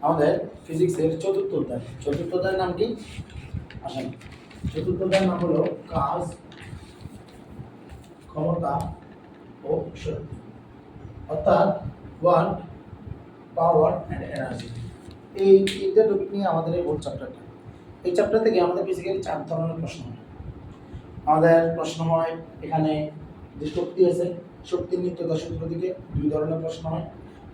আমাদের ফিজিক্সের চতুর্থ অধ্যায়ের নাম কি? আসেন, চতুর্থ অধ্যায়ের নাম হলো কাজ, ক্ষমতা ও শক্তি, অর্থাৎ ওয়ার্ক, পাওয়ার অ্যান্ড এনার্জি। এই তিনটা টপিক নিয়ে আমাদের এই বোর্ড চ্যাপ্টারটা। এই চ্যাপ্টার থেকে আমাদের ফিজিক্যালি 4 ধরনের প্রশ্ন হয়। আমাদের প্রশ্ন হয় এখানে যে শক্তি আছে, শক্তির নিত্যতা সূত্র থেকে 2 ধরনের প্রশ্ন হয়।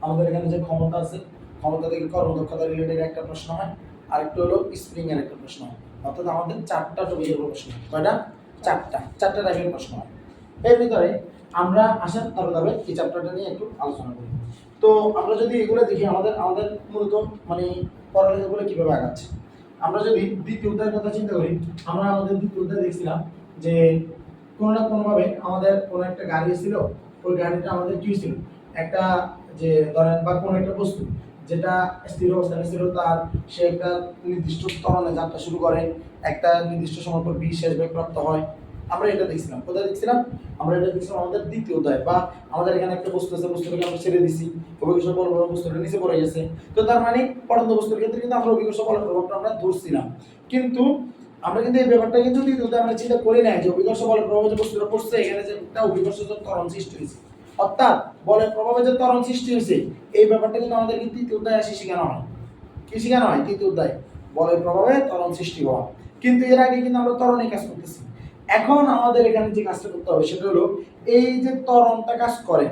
আমাদের এখানে যে ক্ষমতা আছে, ক্ষমতা থেকে কর্মদক্ষতা রিলেটেড একটা প্রশ্ন হয়, আরেকটা হলো স্প্রিং এর একটা প্রশ্ন হয়। অর্থাৎ আমাদের 4টা টপিকের প্রশ্ন হয়। কয়টা? 4টা টাইপের প্রশ্ন হয়। এর ভিতরে আমরা আসেন তবে এই চ্যাপ্টারটা নিয়ে একটু আলোচনা করি। তো আমরা যদি এগুলো দেখি, আমাদের মূলত মানে পড়ালেখাগুলো কিভাবে আগাচ্ছে। আমরা যদি দ্বিতীয় অধ্যায়ের কথা চিন্তা করি, আমরা আমাদের দ্বিতীয় অধ্যায়ে দেখছিলাম যে কোনো না কোনোভাবে আমাদের কোনো একটা গাড়ি ছিল, ওই গাড়িটা আমাদের কি ছিল, একটা যে ধরেন বা কোনো একটা বস্তু যেটা স্থির অবস্থানে ছিল, তার সে একটা নির্দিষ্ট ত্বরণে যাত্রা শুরু করে, একটা নির্দিষ্ট সময় পর বিশেষ বেগপ্রাপ্ত হয়। আমরা এটা দেখছিলাম, কোথায় দেখছিলাম? আমরা এটা দেখছিলাম আমাদের দ্বিতীয় অধ্যায়। বা আমাদের এখানে একটা বস্তু আছে, বস্তুটাকে আমরা ছেড়ে দিছি, অভিকর্ষ বল বড় বস্তুটা নিচে পড়ে গেছে। তো তার মানে পড়ন্ত বস্তুর ক্ষেত্রে কিন্তু আমরা অভিকর্ষ বলের প্রভাবটা আমরা ধরছিলাম, কিন্তু আমরা কিন্তু এই ব্যাপারটা কিন্তু দ্বিতীয় অধ্যায়ে আমরা চিন্তা করি না যে অভিকর্ষ বলের প্রভাবে যে বস্তুটা পড়ছে, এখানে যে একটা অভিকর্ষ ত্বরণ সৃষ্টি হয়েছে, অর্থাৎ বলের প্রভাবে যে ত্বরণ সৃষ্টি হয়েছে, এই ব্যাপারটা কিন্তু আমাদের কিন্তু তৃতীয় অধ্যায়ে আসি শেখানো হয়। কি শেখানো হয়? তৃতীয় অধ্যায় বলের প্রভাবে ত্বরণ সৃষ্টি হওয়া। কিন্তু এর আগে কিন্তু আমরা ত্বরণে কাজ করতেছি। এখন আমাদের এখানে যে কাজটা করতে হবে সেটা হলো এই যে ত্বরণটা কাজ করে,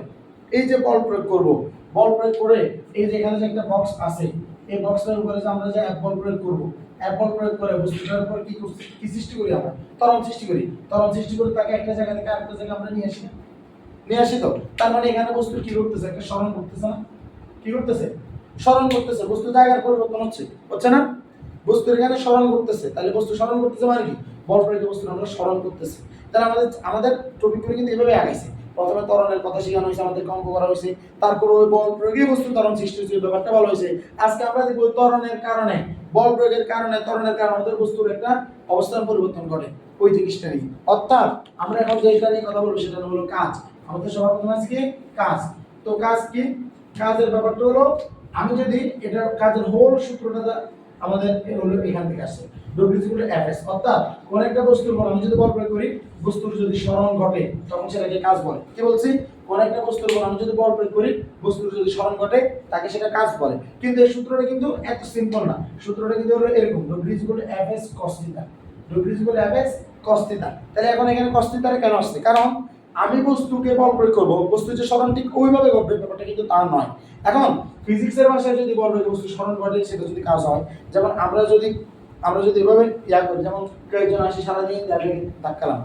এই যে বল প্রয়োগ করব, বল প্রয়োগ করে এই যে এখানে যে একটা বক্স আছে, এই বক্সটার উপরে যে আমরা যে এক বল প্রয়োগ করব, এক বল প্রয়োগ করে বস্তুটার উপর কি সৃষ্টি করি? আমরা ত্বরণ সৃষ্টি করি। ত্বরণ সৃষ্টি করে তাকে একটা জায়গা থেকে আরেকটা জায়গায় আমরা নিয়ে আসি। তো তার মানে এখানে বস্তু কি করতেছে? একটা সরণ করতেছে না? কি করতেছে? সরণ করতেছে। বস্তু জায়গার পরিবর্তন হচ্ছে না? বস্তু এখানে সরণ করতেছে। তাহলে বস্তু সরণ করতেছে মানে কি? বল প্রয়োগে বস্তু আমরা সরণ করতেছি। তাহলে আমাদের টপিকগুলো কিন্তু এভাবে আগাইছে। প্রথমে ত্বরণের কথা শেখানো হয়েছে, আমাদেরকে অঙ্ক করা হয়েছে, তারপর ওই বল প্রয়োগে বস্তু ত্বরণ সৃষ্টি হয়েছে, ব্যাপারটা বলা হয়েছে। আজকে আমরা দেখব ত্বরণের কারণে, বল প্রয়োগের কারণে, ত্বরণের কারণে আমাদের বস্তুর একটা অবস্থান পরিবর্তন ঘটে, ওই জিনিসটা নিয়ে। অর্থাৎ আমরা এখন যেটা নিয়ে কথা বলবো সেটা হলো কাজ। আমাদের সবার প্রথম আজকে কাজ। তো কাজ কি? কাজের ব্যাপারটা হলো, আমি যদি এটা কাজের হোল সূত্রটা আমাদের হলো এখান থেকে আসছে, Fs। অর্থাৎ কোন একটা বস্তুর উপর আমি যদি বল প্রয়োগ করি, বস্তুর যদি সরণ ঘটে তখন সেটাকে কাজ বলে। কি বলছি? কোন একটা বস্তুর উপর আমি যদি বল প্রয়োগ করি, বস্তুর যদি সরণ ঘটে তাকে সেটা কাজ বলে। কিন্তু এই সূত্রটা কিন্তু এত সিম্পল না। সূত্রটা কিন্তু হলো এরকম, Fs cos θ, Fs cos θ। তাহলে এখন এখানে cos θ কেন আসছে? কারণ আমি বস্তুকে বল প্রয়োগ করব, বস্তুর যে সরণ ঠিক ওইভাবে ঘটবে, ব্যাপারটা কিন্তু তা নয়। এখন ফিজিক্সের ভাষায় যদি বল প্রয়োগ বস্তু সরণ ঘটে, সেটা যদি কাজ হয়, যেমন আমরা যদি এভাবে করি, যেমন কয়েকজন আসি সারাদিন ধাক্কালাম,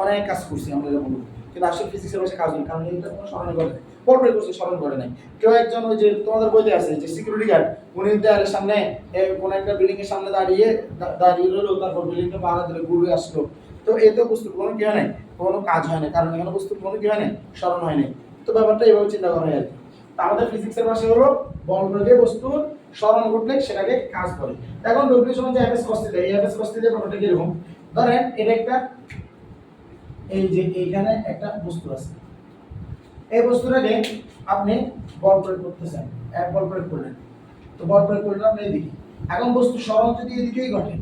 অনেক কাজ করছি আমরা যেমন, কিন্তু আসলে ফিজিক্সের ভাষায় কাজ নেই, কারণ এটা কোনো সরণ ঘটে নাই, বল প্রয়োগ করছে, সরণ ঘটে নাই। কেউ একজন ওই যে তোমাদের বইতে আছে যে সিকিউরিটি গার্ড, উনি দেয়ালের সামনে কোনো একটা বিল্ডিং এর সামনে দাঁড়িয়ে রইলো, তারপর বিল্ডিংটা পাহারা দিলে ঘুরে আসলো। তো এতে বস্তুর কোনো কি হয় নাই, কোনো কাজ হয় না, কারণ এখানে বস্তুর কোনো কি হয় নাই, সরণ হয় নাই। তো ব্যাপারটা এইভাবে চিন্তা করা হয় আর কি। আমাদের ফিজিক্সের ভাষায় হলো বল প্রয়োগে বস্তুর সরণ ঘটলে সেটাকে কাজ বলে। এখন ডব্লিউ সমান যে Fs cos θ, এই Fs cos θ এর ব্যাপারটা কি এরকম, ধরেন এটা একটা, এই যে এইখানে একটা বস্তু আছে, এই বস্তুটাকে আপনি বল প্রয়োগ করতেছেন, এক বল প্রয়োগ করলেন, তো বল প্রয়োগ করলেন আপনি এদিকে। এখন বস্তু সরণ যদি এদিকেই ঘটে,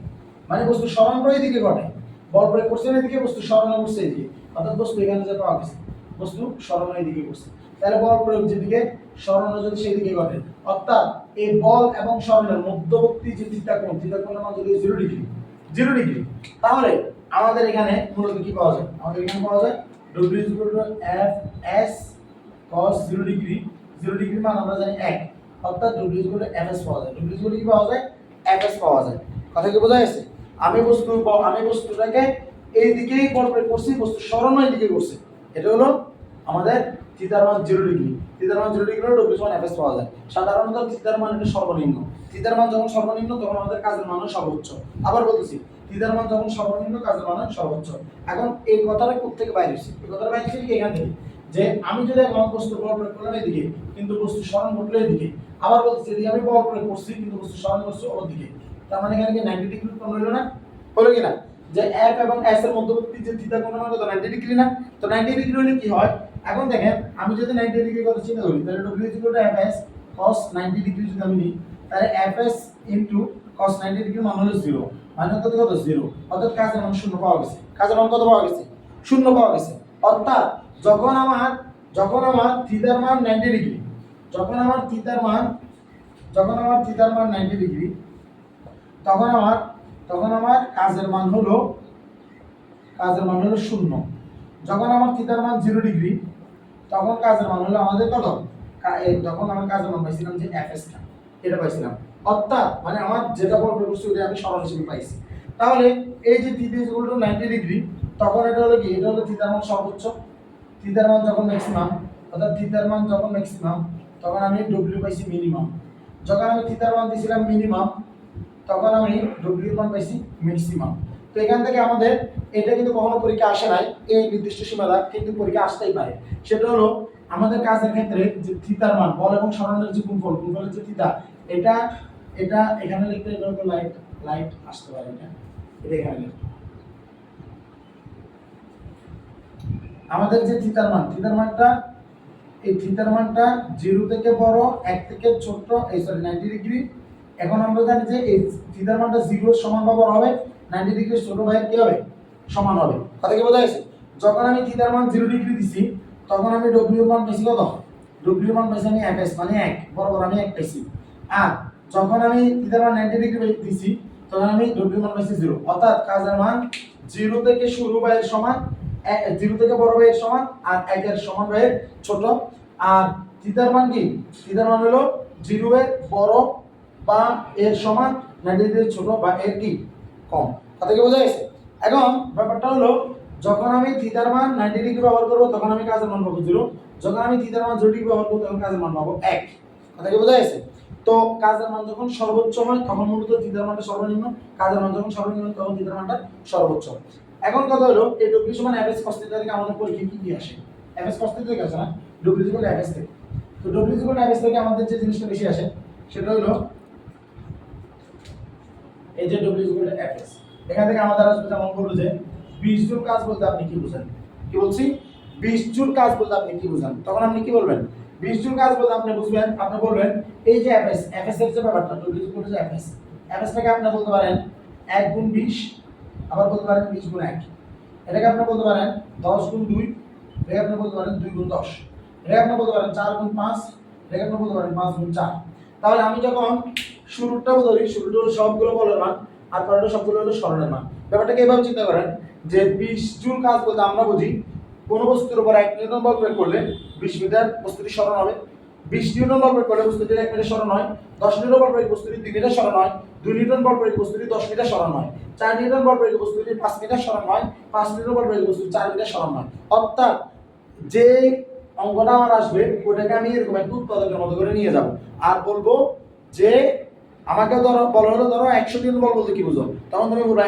মানে বস্তু সরণটা এদিকে ঘটে, বল প্রয়োগ করছেন এদিকে, বস্তু সরণ করছে এদিকে, অর্থাৎ বস্তু এখানে যে পাওয়া গেছে, বস্তু সরণ এদিকে করছে, তাহলে বল প্রয়োগ যেদিকে, সরণ যদি সেদিকে ঘটে, অর্থাৎ এই বল এবং সরণের মধ্যবর্তী যে থিটা কোণের মান যদি 0 ডিগ্রি, তাহলে আমাদের এখানে মূলত কি পাওয়া যায়? আমাদের এখানে পাওয়া যায় Fs cos 0 ডিগ্রি, 0 ডিগ্রির মান আমরা জানি 1, অর্থাৎ Fs পাওয়া যায়। কি পাওয়া যায়? Fs পাওয়া যায়। কথা কি বোঝা গেছে? আমি বস্তুটাকে এই দিকেই বল প্রয়োগ করছি, বস্তু সরণ এইদিকে করছে, এটা হলো আমাদের থিটার মান 0 ডিগ্রি। থিটার মান 0 ডিগ্রি হলে W সমান Fs পাওয়া যায়। সাধারণত থিটার মান এটা সর্বনিম্ন। থিটার মান যখন সর্বনিম্ন তখন আমাদের কাজের মান সর্বোচ্চ। আবার বলতেছি, থিটার মান যখন সর্বনিম্ন কাজের মান সর্বোচ্চ। এখন এই কথাটা কোথা থেকে বাইরে এসেছে? এই কথাটা বাইরে এসেছে এখান থেকে, যে আমি যদি এখন বস্তু বল প্রয়োগ করলাম এদিকে, কিন্তু বস্তু সরণ ঘটলো এদিকে। আবার বলতেছি এদিকে আমি বল প্রয়োগ করছি, কিন্তু বস্তু সরণ করছে ওদিকে। তার মানে এখানে কি 90 ডিগ্রি কোণ হলো না? হলো কি না? যে F এবং S এর মধ্যবর্তী যে থিটা কোণের মান কত? 90 ডিগ্রি না? তো 90 ডিগ্রি হলে কি হয়? এখন দেখেন আমি যদি 90 ডিগ্রি কথা চিন্তা করি তাহলে w fs cos 90 ডিগ্রি যদি আমি নিই তাহলে fs cos 90 ডিগ্রি মান হলো 0 মানে কত 0 অর্থাৎ কাজের মান 0 পাওয়া গেছে। কাজের মান কত পাওয়া গেছে? 0 পাওয়া গেছে। অর্থাৎ যখন আমার থিটার মান 90 ডিগ্রি, যখন আমার থিটার মান 90 ডিগ্রি, তখন আমার কাজের মান হলো 0। যখন আমার থিটার মান 0 ডিগ্রি, তখন কাজের মান হলো আমাদের কত? তখন আমার কাজের মান পাইছিলাম যে fs টা, এটা পাইছিলাম। অর্থাৎ মানে আমার যেটা বল করছি ওটা আমি সরল হিসেবে পাইছি। তাহলে এই যে theta is equal to 90 degree, তখন এটা হলো কি? এটা হলো থিটার মান সর্বোচ্চ। থিটার মান যখন ম্যাক্সিমাম, অর্থাৎ থিটার মান যখন ম্যাক্সিমাম, তখন আমি w পাইছি মিনিমাম। যখন আমি থিটার মান দিছিলাম মিনিমাম, তখন আমি w এর মান পাইছি ম্যাক্সিমাম। তো এখান থেকে আমাদের এটা কিন্তু কখনো পরীক্ষা আসে নাই এই নির্দিষ্ট সীমাটা, কিন্তু পরীক্ষা আসতেই পারে। সেটা হলো আমাদের কাজের ক্ষেত্রে যে থিটার মান, বল এবং সরণের যে গুণফলের যে থিটা, এটা এখানে লিখতে, এটা হলো লাইট আসতে পারে, এটা এখানে লিখতে। আমাদের যে থিটার মানটা, এই থিটার মানটা 0 থেকে বড়, 1 থেকে ছোট, 90 ডিগ্রি। এখন আমরা জানি যে এই থিটার মানটা 0 এর সমান বা বড় হবে, 90 ডিগ্রি ছোট ভাইয়ের কি হবে? সমান হবে। কথা কি বোঝা গেছে? যখন আমি থিটার মান 0 ডিগ্রি দিছি, তখন আমি w এর মান পাইছি কত? w এর মান পাইছি আমি fs মানে 1, বরাবর আমি 1 পাইছি। আর যখন আমি থিটার মান 90 ডিগ্রি দিছি, তখন আমি w এর মান পাইছি 0। অর্থাৎ কাজের মান 0 থেকে শুরু বা এর সমান, 0 থেকে বড় বা এর সমান, আর 1 এর সমান বা এর ছোট। আর থিটার মান কি? থিটার মান হলো 0 এর বড় বা এর সমান, 90 ডিগ্রি ছোট বা এর কি কম। কথা কি বোঝা গেছে? এখন ব্যাপারটা হলো যখন আমি থিটার মান 90 ডিগ্রি ব্যবহার করব, তখন আমি কাজের মান পাবো 0। যখন আমি থিটার মান 0 ডিগ্রি ব্যবহার করব, তখন কাজের মান পাবো 1। কথা কি বোঝা গেছে? তো কাজের মান যখন সর্বোচ্চ হয়, তখন মূলত থিটার মানটা সর্বনিম্ন, কাজের মান যখন সর্বনিম্ন, তখন থিটার মানটা সর্বোচ্চ। এখন কথা হলো এই w সমান fs cos θ থেকে আমাদের পরীক্ষায় কি আসে? fs cos θ থেকে আসে না, w fs থেকে। তো w fs থেকে আমাদের যে জিনিসটা বেশি আসে সেটা হলো এই যে w fs। এখান থেকে আমাদের আসবে, যেমন বলবো যে 20 জুল কাজ বলতে আপনি কি বুঝেন? কি বলছি? 20 জুল কাজ বলতে আপনি কি বুঝেন? তখন আপনি কি বলবেন? 20 জুল কাজ বলতে আপনি বুঝবেন, আপনি বলবেন এই যে fs এর যে ব্যাপারটা, w fs টাকে আপনি বলতে পারেন 1 গুণ 20, আবার বলতে পারেন 20 গুণ 1। এটাকে আপনি বলতে পারেন 10 গুণ 2, এটাকে আপনি বলতে পারেন 2 গুণ 10, এটাকে আপনি বলতে পারেন 4 গুণ 5, এটাকে আপনি বলতে পারেন 5 গুণ 4। তাহলে আমি যখন শুরুটাও ধরি, শুরুটা হলো সবগুলো বলের মান, আর পরেরটা সবগুলো হলো সরণের মান। ব্যাপারটাকে এইভাবে চিন্তা করেন যে 20 জুল কাজ বলতে আমরা বুঝি কোন বস্তুর উপর 1 নিউটন বল প্রয়োগ করলে 20 মিটার বস্তুটি সরণ হবে। 20 নিউটন বল প্রয়োগ করলে বস্তুটি 1 মিটার সরণ হয়। 10 নিউটন বল প্রয়োগ বস্তুটি 2 মিটার সরণ হয়। 2 নিউটন বল প্রয়োগ বস্তুটি 10 মিটার সরণ হয়। 4 নিউটন বল প্রয়োগ বস্তুটি 5 মিটার সরণ হয়। 5 নিউটন বল প্রয়োগ বস্তুটি 4 মিটার সরণ হয়। অর্থাৎ যে অঙ্কটা আমার আসবে ওটাকে আমি এরকম একটু উৎপাদকের মতো করে নিয়ে যাব, আর বলবো যে আমাকে ধরো বলা হলো, ধরো 100 নিউটন বল বলতে কি বুঝো? তখন তুমি বলবে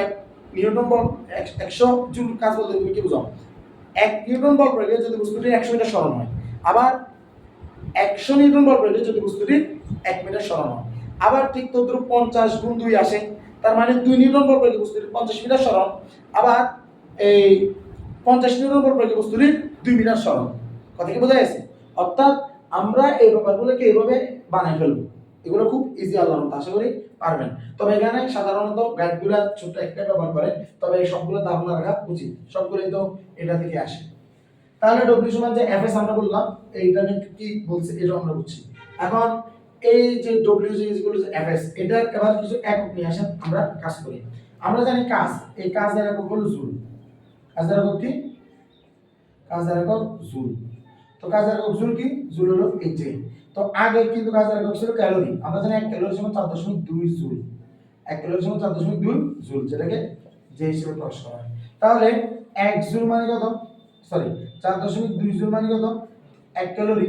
নিউটন বল 100 জুল কাজ বলতে তুমি কি বুঝো? 1 নিউটন বল প্রয়োগে যদি বস্তুটি 100 মিটার সরণ হয়, আবার 100 নিউটন বল প্রয়োগে যদি বস্তুটি 1 মিটার সরণ হয়, আবার ঠিক তদ্রুপ 50 গুণ 2 আসে, তার মানে 2 নিউটন বল প্রয়োগে বস্তুটি 50 মিটার সরণ, আবার এই 50 নিউটন বল প্রয়োগে বস্তুটি 2 মিটার সরণ। কথা কি বোঝা গেছে? অর্থাৎ আমরা এই ব্যাপারগুলোকে এইভাবে বানাই ফেলবো। এগুলো খুব ইজি, আল্লাহর মতো আশা করি পারবেন। তবে এখানে সাধারণত গাইডগুলো ছোট্ট একটা ব্যবহার করে, তবে এই সবগুলো ধারণা রাখা উচিত, সবগুলোই তো এটা থেকে আসে। তাহলে w সমান যে fs আমরা বললাম, এইটা কি বলছে এটা আমরা বুঝছি। এখন এই যে w যে fs, এটা এবার কিছু একক নিয়ে আসেন, আমরা কাজ করি। আমরা জানি কাজ, এই কাজের একক হলো জুল। কাজের একক কি? কাজের একক জুল। তো কাজের একক জুল কি? জুল হলো এই যে, তো আগে কিন্তু কাজের একক ছিল ক্যালোরি। আমরা জানি 1 ক্যালোরি সমান 4.2 জুল। 1 ক্যালোরি সমান 4.2 জুল, যেটাকে যে হিসেবে প্রকাশ করা হয়। তাহলে 1 জুল মানে কত? সরি, 4.2 জুল মানে কত? 1 ক্যালোরি।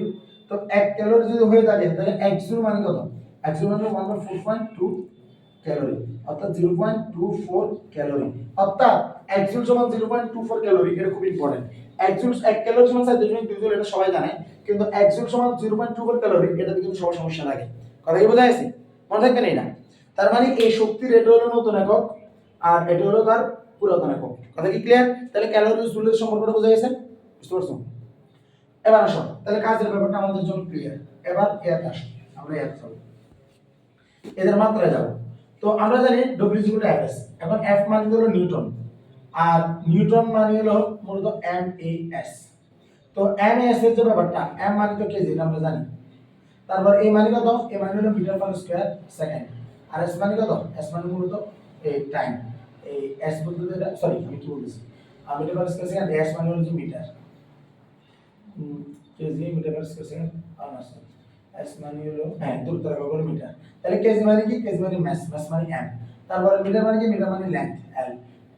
তো 1 ক্যালোরি যদি হয়ে থাকে তাহলে 1 জুল মানে কত? 1 জুল মানে 1.4.2 ক্যালোরি, অর্থাৎ 0.24 ক্যালোরি। অর্থাৎ 1 জুল সমান 0.24 ক্যালোরি। এটা খুব ইম্পর্টেন্ট। 1 জুল 1 ক্যালোরি সমান 4.2 জুল, এটা সবাই জানে, কিন্তু 1 জুল সমান 0.24 ক্যালোরি, এটাতে কিন্তু সবার সমস্যা থাকে। কথা কি বোঝা গেছে? মনে রাখবেন এটা। তার মানে এই শক্তির এটা হলো নতুন একক, আর এটা হলো তার পুরাতন একক। কথা কি ক্লিয়ার? তাহলে ক্যালোরি জুলের সম্পর্কটা বোঝা গেছে? বুঝতে পারছো? এবার আসো তাহলে কাজের ব্যাপারটা আমাদের জন্য ক্লিয়ার। এবার এতে আসো, আমরা এতে যাবো, এদের মাত্রায় যাব। তো আমরা জানি W ইকুয়াল টু Fs। এখন F মানে হলো নিউটন, আর নিউটন মানে হলো মূলত MAS। তো MAS এর যে ব্যাপারটা, M মানে তো কেজি, এটা আমরা জানি। তারপর A মানে কত? A মানে হলো মিটার পার স্কয়ার সেকেন্ড। আর S মানে কত? S মানে মূলত এই টাইম। এই S বলতে এটা সরি আমি কি বলতেছি, metre per square second, S মানে হলো যে metre, kg metre per square second আর না S মানে হলো হ্যাঁ দূরত্ব একক হলো মিটার। তাহলে কেজি মানে কি? কেজি মানে মাস, মাস মানে m। তারপরে মিটার মানে কি? মিটার মানে লেন্থ l।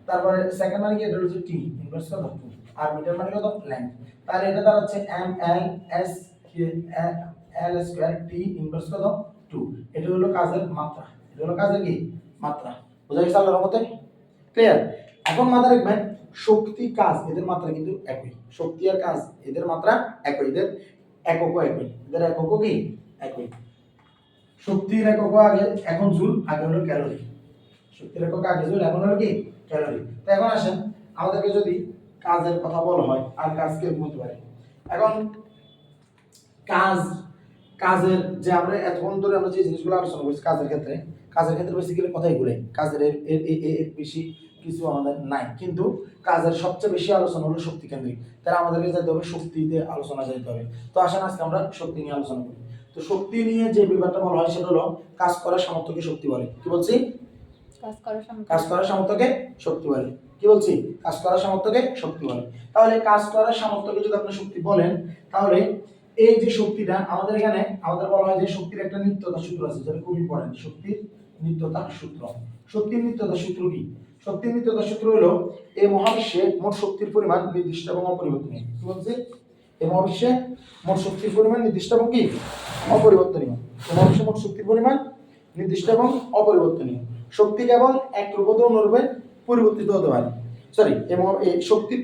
তারপরে সেকেন্ড মানে কি? এটা হচ্ছে t ইনভার্স কত 2। আর মিটার মানে কত? লেন্থ। তাহলে এটা দাঁড়াচ্ছে m l s l square t inverse কত 2। এটা হলো কাজের মাত্রা, এটা হলো কাজের কি মাত্রা। বুঝা গেছে আল্লাহর রহমতে? ক্লিয়ার? এখন মাথায় রাখবেন শক্তি কাজ এদের মাত্রা কিন্তু একই। শক্তি আর কাজ এদের মাত্রা একই, এদের এককও একই, এদের এককও কি একই। শক্তির একক আগে এখন জুল, আগে হলো ক্যালোরি। শক্তির একক আগে জুল, এখন হলো কি ক্যালোরি। তো এখন আসেন আমাদেরকে যদি কাজের কথা বলা হয় আর কাজ কে বলতে পারে। এখন কাজ, কাজের যে আমরা এতক্ষণ ধরে আমরা যে জিনিসগুলো আলোচনা করছি কাজের ক্ষেত্রে, কাজের ক্ষেত্রে বেসিক্যালি কথাই বলে কাজের এর বেশি কিছু আমাদের নাই, কিন্তু কাজের সবচেয়ে বেশি আলোচনা হলো শক্তি কেন্দ্রিক। তাহলে আমাদেরকে যেতে হবে শক্তিতে আলোচনা যেতে হবে। তো আসেন আজকে আমরা শক্তি নিয়ে আলোচনা করি। তো শক্তি নিয়ে যে বিভাগটা বলা হয় সেটা হলো কাজ করার সামর্থ্যকে শক্তি বলে। কি বলছি? কাজ করার সামর্থ্যকে শক্তি বলে। কি বলছি? কাজ করার সামর্থ্যকে শক্তি বলে। তাহলে কাজ করার সামর্থ্যকে যদি আপনি শক্তি বলেন, তাহলে এই যে শক্তিটা আমাদের এখানে আমাদের বলা হয় যে শক্তির একটা নিত্যতা সূত্র আছে, যেটা খুব ইম্পর্টেন্ট। শক্তির নিত্যতা সূত্র। শক্তির নিত্যতা সূত্র কি? শক্তির নিত্যতা সূত্র হলো এই মহাবিশ্বে মোট শক্তির পরিমাণ নির্দিষ্ট এবং অপরিবর্তনীয়। কি বলছে? এই মহাবিশ্বে মোট শক্তির পরিমাণ নির্দিষ্ট এবং কি অপরিবর্তনীয়। এই মহাবিশ্বে মোট শক্তির পরিমাণ নির্দিষ্ট এবং অপরিবর্তনীয়। শক্তি কেবল এক রূপতে অন্যরূপে পরিবর্তিত হতে পারে। সরি, এই শক্তির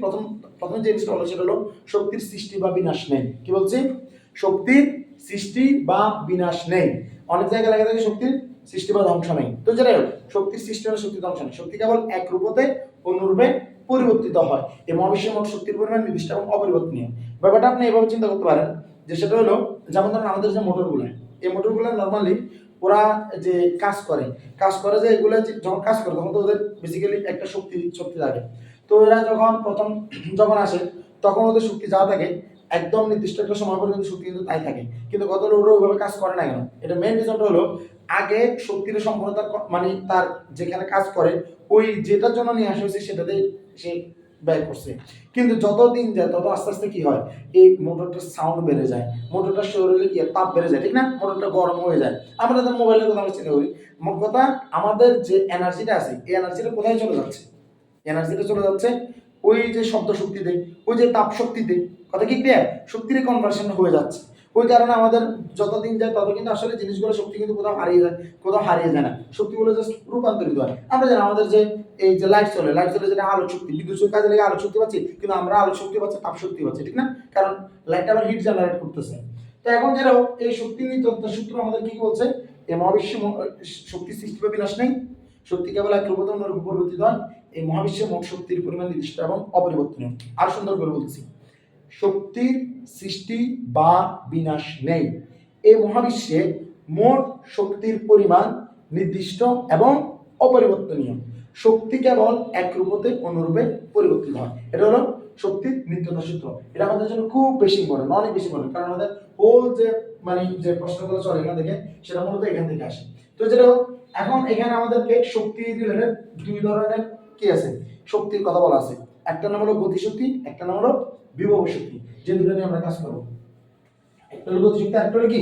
প্রথম যে জিনিসটা হলো সেটা হলো শক্তির সৃষ্টি বা বিনাশ নেই। কি বলছি? শক্তির সৃষ্টি বা বিনাশ নেই। অনেক জায়গায় লেখা থাকে শক্তির সৃষ্টি বা ধ্বংস নেই। তো যাই হোক, শক্তির সৃষ্টি হলো শক্তির ধ্বংস নেই। শক্তি কেবল এক রূপতে অন্যরূপে পরিবর্তিত হয়। এই মহাবিশ্বের মোট শক্তির পরিমাণ নির্দিষ্ট এবং অপরিবর্তনীয়। ব্যাপারটা আপনি এভাবে চিন্তা করতে পারেন যে সেটা হলো যেমন ধরুন আমাদের যে মোটরগুলো, এই মোটরগুলো নর্মালি ওরা যে কাজ করে যে এগুলো যখন কাজ করে তখন তো ওদের বেসিক্যালি একটা শক্তি লাগে। তো এরা যখন আসে তখন ওদের শক্তি যা থাকে একদম নির্দিষ্ট একটা সময় পর্যন্ত শক্তি কিন্তু তাই থাকে। কিন্তু কত ওরা ওইভাবে কাজ করে না কেন? এটা মেইন রিজনটা হলো আগে শক্তির সম্পূর্ণ তার মানে তার যেখানে কাজ করে ওই যেটার জন্য নিয়ে আসা হয়েছে সেটাতেই সে ব্যয় করছে। কিন্তু যত দিন যায় তত আস্তে আস্তে কি হয়, এই মোটরটার সাউন্ড বেড়ে যায়, মোটরটার শরীরে কি তাপ বেড়ে যায়, ঠিক না? মোটরটা গরম হয়ে যায়। আমরা তো মোবাইলের কথা আমরা চিন্তা করি, মোট কথা আমাদের যে এনার্জিটা আছে এই এনার্জিটা কোথায় চলে যাচ্ছে? এনার্জিটা চলে যাচ্ছে ওই যে শব্দ শক্তিতে, ওই যে তাপ শক্তিতে। কথা কি ক্লিয়ার? শক্তির কনভার্সন হয়ে যাচ্ছে। ওই কারণে আমাদের যত দিন যায় তত কিন্তু আসলে জিনিসগুলো শক্তি কিন্তু কোথাও হারিয়ে যায় না। শক্তিগুলো জাস্ট রূপান্তরিত হয়। আমরা জানি আমাদের যে এই যে লাইট চলে যেটা আলো শক্তি, বিদ্যুৎ কাজে লেগে আলো শক্তি পাচ্ছি, কিন্তু আমরা আলো শক্তি পাচ্ছি তাপ শক্তি পাচ্ছি, ঠিক না? কারণ লাইট আবার হিট জেনারেট করতেছে। তো এখন যেটা এই শক্তি নিত্যতা সূত্র আমাদের কি বলছে, এই মহাবিশ্বে শক্তি সৃষ্টি বা বিনাশ নেই, শক্তি কেবল এক রূপতে অন্যরূপে পরিবর্তিত হয়। এই মহাবিশ্বের মোট শক্তির পরিমাণ নির্দিষ্ট এবং অপরিবর্তনীয়। আর সুন্দর করে বলতেছি, শক্তির সৃষ্টি বা বিনাশ নেই। এই মহাবিশ্বে মোট শক্তির পরিমাণ নির্দিষ্ট এবং অপরিবর্তনীয়। শক্তি কেবল এক রূপতে অন্যরূপে পরিবর্তিত হয়। এটা হলো শক্তির নিত্যতা সূত্র। এটা আমাদের জন্য খুব বেশি ইম্পর্টেন্ট, অনেক বেশি ইম্পর্টেন্ট, কারণ আমাদের হোল যে মানে যে প্রশ্নগুলো চলে এখান থেকে সেটা মূলত এখান থেকে আসে। তো যেটা এখন এখানে আমাদেরকে শক্তি রিলেটেড দুই ধরনের কি আছে শক্তির কথা বলা আছে। একটা নাম হলো গতিশক্তি, একটা নাম হলো বিভব শক্তি। যে দুটো নিয়ে আমরা কাজ করব, একটা হলো গতিশক্তি, একটা হলো কি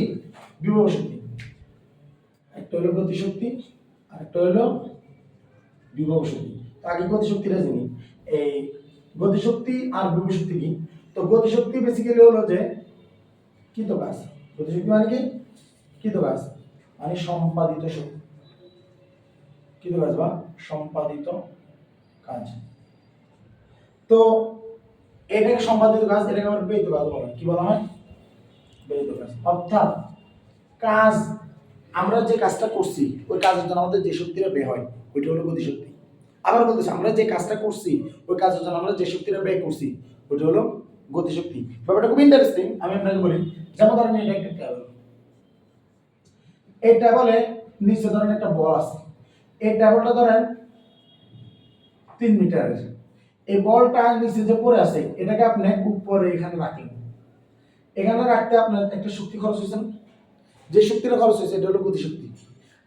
বিভব শক্তি। একটা হলো গতিশক্তি আর একটা হলো বিভব শক্তি। তো আগে গতিশক্তিটা জানি, এই গতিশক্তি আর বিভব শক্তি কি? তো গতিশক্তি বেসিক্যালি হলো যে কৃত কাজ। গতিশক্তি মানে কি? কৃত কাজ মানে সম্পাদিত শক্তি, কৃত কাজ বা সম্পাদিত কাজ। তো এটাকে সম্পাদিত কাজ, এটাকে আবার ব্যয়িত কাজ বলা হয়। কি বলা হয়? ব্যয়িত কাজ। অর্থাৎ কাজ আমরা যে কাজটা করছি ওই কাজের জন্য আমাদের যে শক্তিটা ব্যয় হয় ওইটা হলো গতিশক্তি। আবার বলতেছি আমরা যে কাজটা করছি ওই কাজের জন্য আমরা যে শক্তিটা ব্যয় করছি ওইটা হলো গতিশক্তি। ব্যাপারটা খুব ইন্টারেস্টিং, আমি আপনাকে বলি। যেমন ধরেন এটা একটা টেবিল, এই টেবিলে নিচে ধরেন একটা বল আছে, এই টেবিলটা ধরেন 3 মিটারের, এই বলটা নিচে যে পড়ে আছে এটাকে আপনি উপরে এখানে রাখলেন, এখানে রাখতে আপনার একটা শক্তি খরচ হয়েছে না? যে শক্তিটা খরচ হয়েছে এটা হলো গতিশক্তি।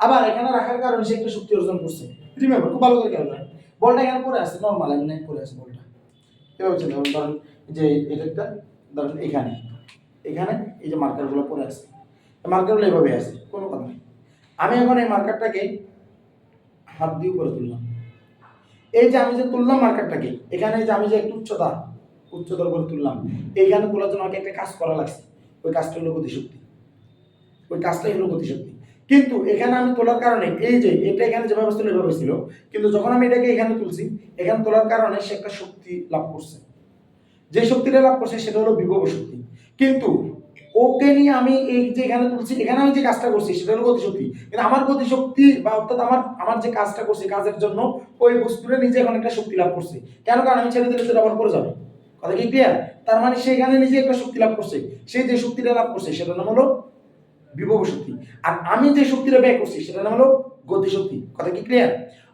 আবার এখানে রাখার কারণে সে একটা শক্তি অর্জন করছে। রিমেম্বার, খুব ভালো করে খেয়াল করেন, বলটা এখানে পড়ে আছে নরমাল এমনি পড়ে আছে বলটা, এভাবে চিন্তা করুন। ধরেন যে এটা একটা, ধরেন এখানে এখানে এই যে মার্কারগুলো পড়ে আছে, মার্কারগুলো এভাবে আছে, কোনো কথা নেই। আমি এখন এই মার্কারটাকে হাত দিয়ে উপরে তুললাম, এই যে আমি যে তুললাম মার্কারটাকে, এখানে যে আমি যে একটু উচ্চতার উপরে তুললাম, এইখানে তোলার জন্য আমাকে একটা কাজ করা লাগছে, ওই কাজটা হলো গতিশক্তি, ওই কাজটাই হলো গতিশক্তি। কিন্তু এখানে আমি তোলার কারণে এই যে এটা এখানে যেভাবে ছিল এভাবে ছিল, কিন্তু যখন আমি এটাকে এখানে তুলছি, এখানে তোলার কারণে সে একটা শক্তি লাভ করছে। যে শক্তিটা লাভ করছে সেটা হলো বিভব শক্তি। কিন্তু ওকে নিয়ে আমি এই যে এখানে তুলছি, এখানে আমি যে কাজটা করছি সেটা হলো গতিশক্তি। কিন্তু আমার গতিশক্তি বা অর্থাৎ আমার যে কাজটা করছি, কাজের জন্য ওই বস্তুটা নিজে এখন একটা শক্তি লাভ করছে। কেন? কারণ আমি ছেড়ে দিলে সেটা আবার পড়ে যাবে। কথা কি ক্লিয়ার? তার মানে সেখানে নিজে একটা শক্তি লাভ করছে, সে যে শক্তিটা লাভ করছে সেটার নাম হলো বিভব শক্তি। আর আমি যে শক্তিটা ব্যয় করছি সেটার নাম হলো গতিশক্তি। কথা কি ক্লিয়ার?